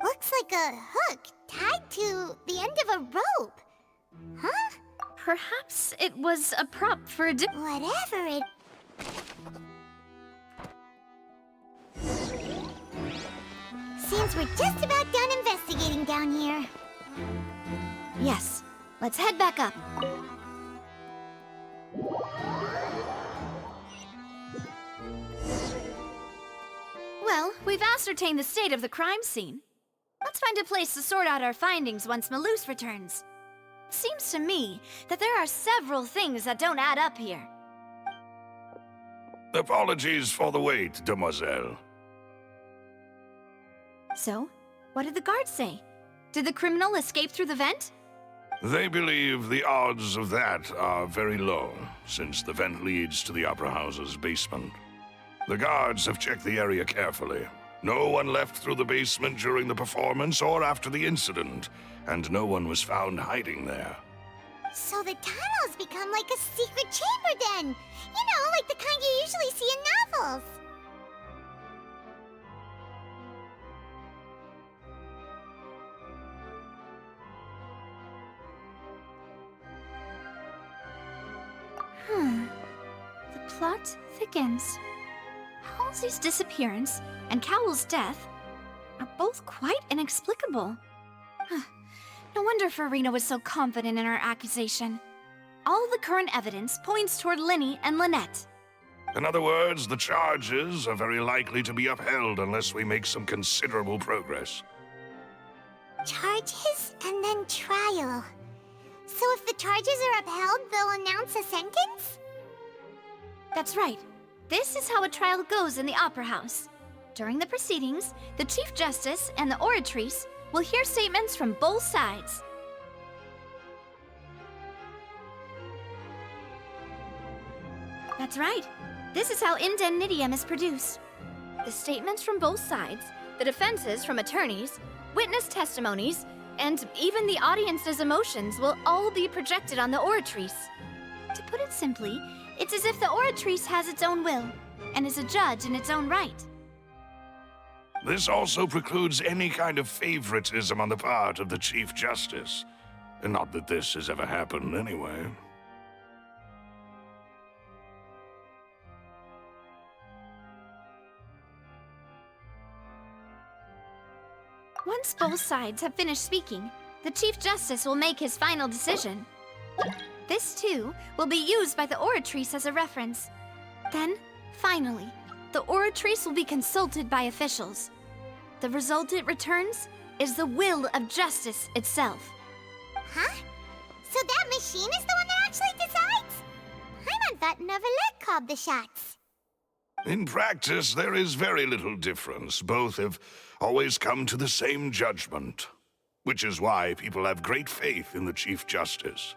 Looks like a hook tied to the end of a rope. Huh? Perhaps it was a prop for a Whatever it... Seems we're just about done investigating down here. Yes. Let's head back up. Well, we've ascertained the state of the crime scene. Let's find a place to sort out our findings once Malus returns. It seems to me that there are several things that don't add up here. Apologies for the wait, demoiselle. So, what did the guards say? Did the criminal escape through the vent? They believe the odds of that are very low, since the vent leads to the Opera House's basement. The guards have checked the area carefully. No one left through the basement during the performance or after the incident, and no one was found hiding there. So the tunnels become like a secret chamber then! You know, like the kind you usually see in novels! The plot thickens. Halsey's disappearance and Cowell's death are both quite inexplicable. No wonder Farina was so confident in her accusation. All the current evidence points toward Linny and Lynette. In other words, the charges are very likely to be upheld unless we make some considerable progress. Charges and then trial. So if the charges are upheld, they'll announce a sentence? That's right. This is how a trial goes in the Opera House. During the proceedings, the Chief Justice and the Oratrice will hear statements from both sides. That's right. This is how indemnitium is produced. The statements from both sides, the defenses from attorneys, witness testimonies, and even the audience's emotions will all be projected on the Oratrice. To put it simply, it's as if the Oratrice has its own will, and is a judge in its own right. This also precludes any kind of favoritism on the part of the Chief Justice. And not that this has ever happened anyway. Once both sides have finished speaking, the Chief Justice will make his final decision. This, too, will be used by the Oratrice as a reference. Then, finally, the Oratrice will be consulted by officials. The result it returns is the will of justice itself. Huh? So that machine is the one that actually decides? Paimon thought Neverlet called the shots. In practice, there is very little difference. Both have always come to the same judgment, which is why people have great faith in the Chief Justice.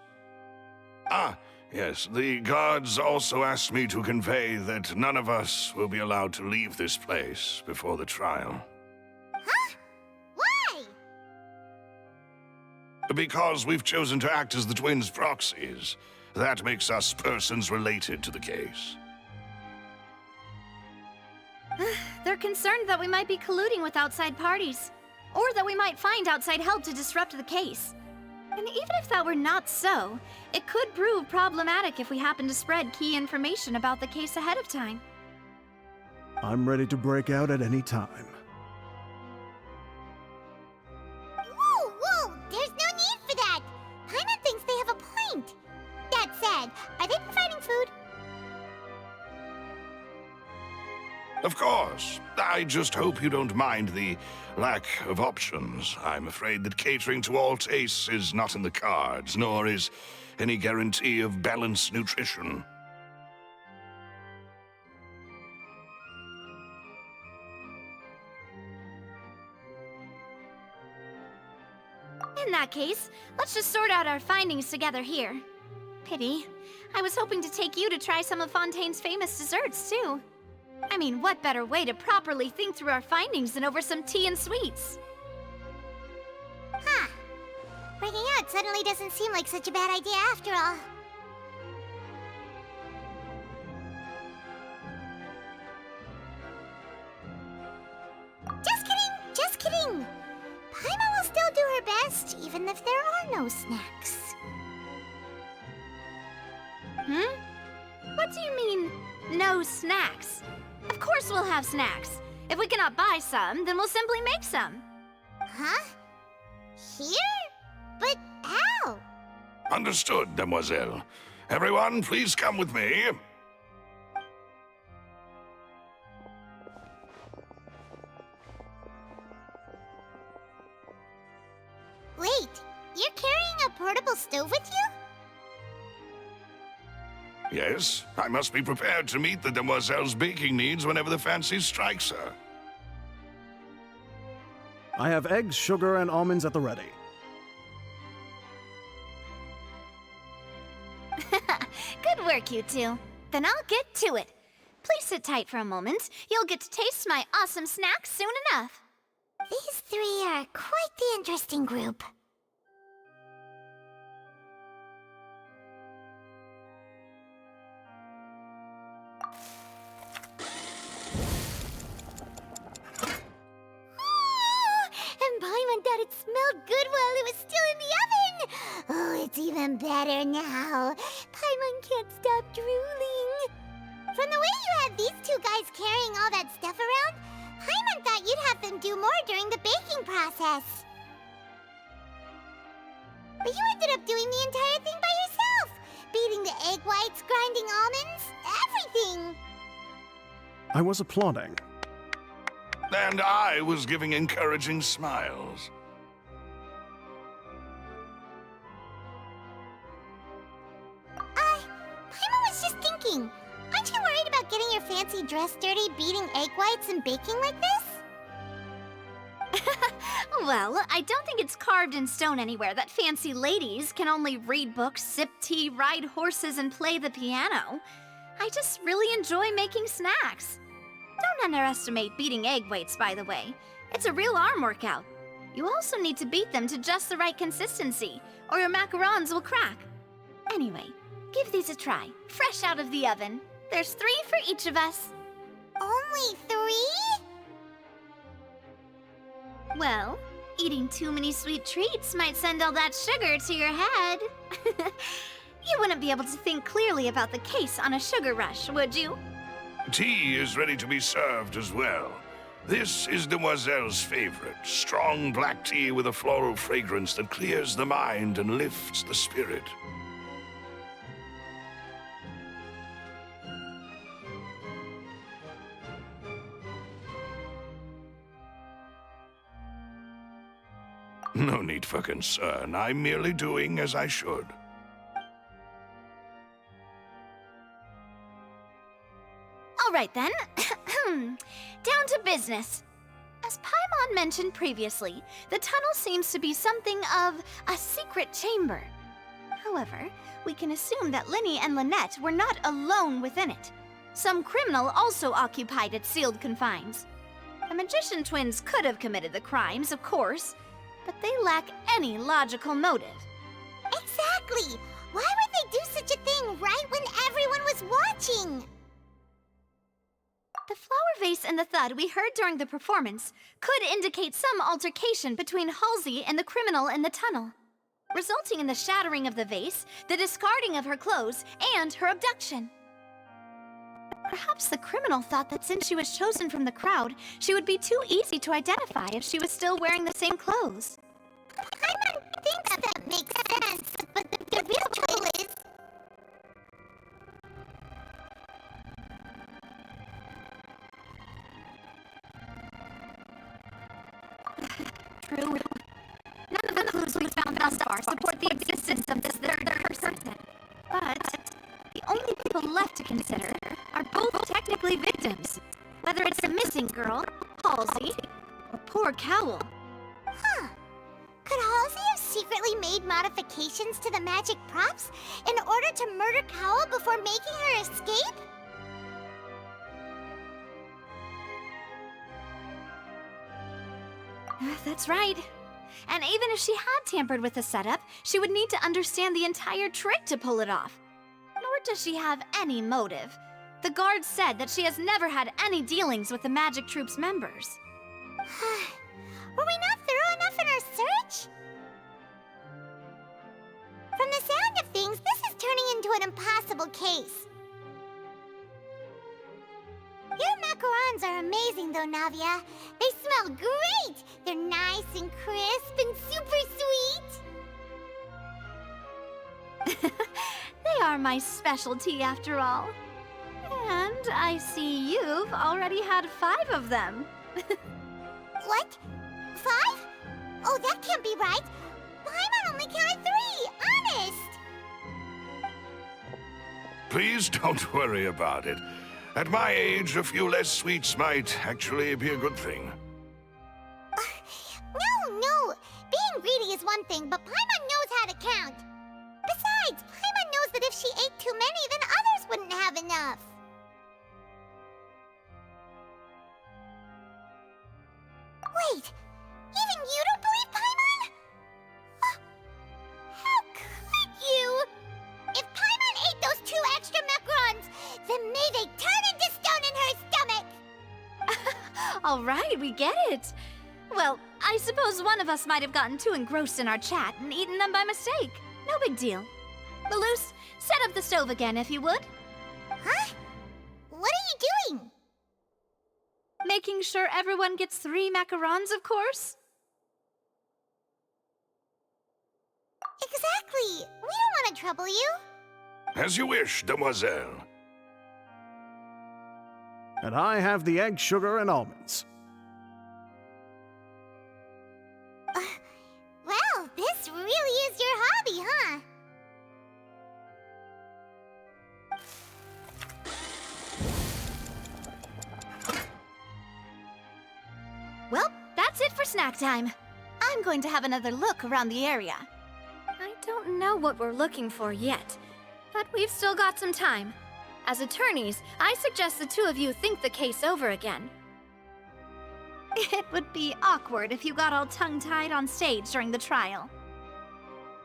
Ah, yes, the guards also asked me to convey that none of us will be allowed to leave this place before the trial. Huh? Why? Because we've chosen to act as the twins' proxies. That makes us persons related to the case. They're concerned that we might be colluding with outside parties, or that we might find outside help to disrupt the case. And even if that were not so, it could prove problematic if we happen to spread key information about the case ahead of time. I'm ready to break out at any time. Whoa, whoa! There's no need for that! Paimon thinks they have a point. That said, are they providing food? Of course. I just hope you don't mind the lack of options. I'm afraid that catering to all tastes is not in the cards, nor is any guarantee of balanced nutrition. In that case, let's just sort out our findings together here. Pity. I was hoping to take you to try some of Fontaine's famous desserts, too. I mean, what better way to properly think through our findings than over some tea and sweets? Huh. Breaking out suddenly doesn't seem like such a bad idea after all. Just kidding! Just kidding! Paimon will still do her best, even if there are no snacks. What do you mean, no snacks? Of course we'll have snacks. If we cannot buy some, then we'll simply make some. Huh? Here? But how? Understood, demoiselle. Everyone, please come with me. Wait, you're carrying a portable stove with you? Yes, I must be prepared to meet the demoiselle's baking needs whenever the fancy strikes her. I have eggs, sugar, and almonds at the ready. Good work, you two. Then I'll get to it. Please sit tight for a moment. You'll get to taste my awesome snacks soon enough. These three are quite the interesting group. And Paimon thought it smelled good while it was still in the oven! Oh, it's even better now. Paimon can't stop drooling. From the way you had these two guys carrying all that stuff around, Paimon thought you'd have them do more during the baking process. But you ended up doing the entire thing by yourself! Beating the egg whites, grinding almonds, everything! I was applauding. And I was giving encouraging smiles. Paimon was just thinking, aren't you worried about getting your fancy dress dirty beating egg whites and baking like this? Well, I don't think it's carved in stone anywhere that fancy ladies can only read books, sip tea, ride horses, and play the piano. I just really enjoy making snacks. Don't underestimate beating egg whites, by the way. It's a real arm workout. You also need to beat them to just the right consistency, or your macarons will crack. Anyway, give these a try, fresh out of the oven. There's 3 for each of us. Only 3? Well, eating too many sweet treats might send all that sugar to your head. You wouldn't be able to think clearly about the case on a sugar rush, would you? Tea is ready to be served as well. This is Demoiselle's favorite, strong black tea with a floral fragrance that clears the mind and lifts the spirit. No need for concern. I'm merely doing as I should. All right then. Down to business. As Paimon mentioned previously, the tunnel seems to be something of a secret chamber. However, we can assume that Linny and Lynette were not alone within it. Some criminal also occupied its sealed confines. The magician twins could have committed the crimes, of course, but they lack any logical motive. Exactly! Why would they do such a thing right when everyone was watching? The flower vase and the thud we heard during the performance could indicate some altercation between Halsey and the criminal in the tunnel, resulting in the shattering of the vase, the discarding of her clothes, and her abduction. Perhaps the criminal thought that since she was chosen from the crowd, she would be too easy to identify if she was still wearing the same clothes. Paimon thinks that makes sense, but the real trouble is... True. None of the clues we've found thus far support the existence of this third person. But the only people left to consider are both technically victims. Whether it's the missing girl, Halsey, or poor Cowl. Huh. Could Halsey have secretly made modifications to the magic props in order to murder Cowl before making her escape? That's right. And even if she had tampered with the setup, she would need to understand the entire trick to pull it off. Nor does she have any motive. The guard said that she has never had any dealings with the Magic Troop's members. Were we not thorough enough in our search? From the sound of things, this is turning into an impossible case. Your macarons are amazing, though, Navia. They smell great! They're nice and crisp and super sweet. They are my specialty, after all. And I see you've already had 5 of them. What? 5? Oh, that can't be right. Paimon only counted 3, honest! Please don't worry about it. At my age, a few less sweets might actually be a good thing. No. Being greedy is one thing, but Paimon knows how to count. Besides, Paimon knows that if she ate too many, then others wouldn't have enough. Wait, even you don't believe Paimon? How could you? If Paimon ate those 2 extra macarons, then may they turn into stone in her stomach! All right, we get it. Well, I suppose one of us might have gotten too engrossed in our chat and eaten them by mistake. No big deal. Maloose, set up the stove again, if you would. Huh? What are you doing? Making sure everyone gets 3 macarons, of course. Exactly. We don't want to trouble you. As you wish, demoiselle. And I have the egg, sugar, and almonds. Well, this really is your hobby, huh? Well, that's it for snack time. I'm going to have another look around the area. I don't know what we're looking for yet, but we've still got some time. As attorneys, I suggest the 2 of you think the case over again. It would be awkward if you got all tongue-tied on stage during the trial.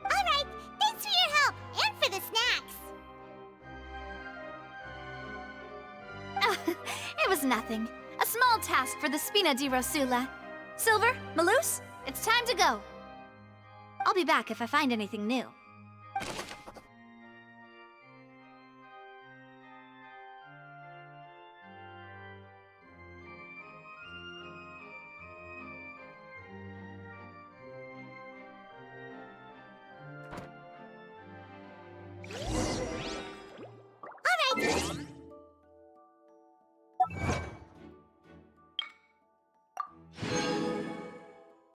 All right, thanks for your help and for the snacks. It was nothing. A small task for the Spina di Rosula. Silver, Maloose, it's time to go. I'll be back if I find anything new.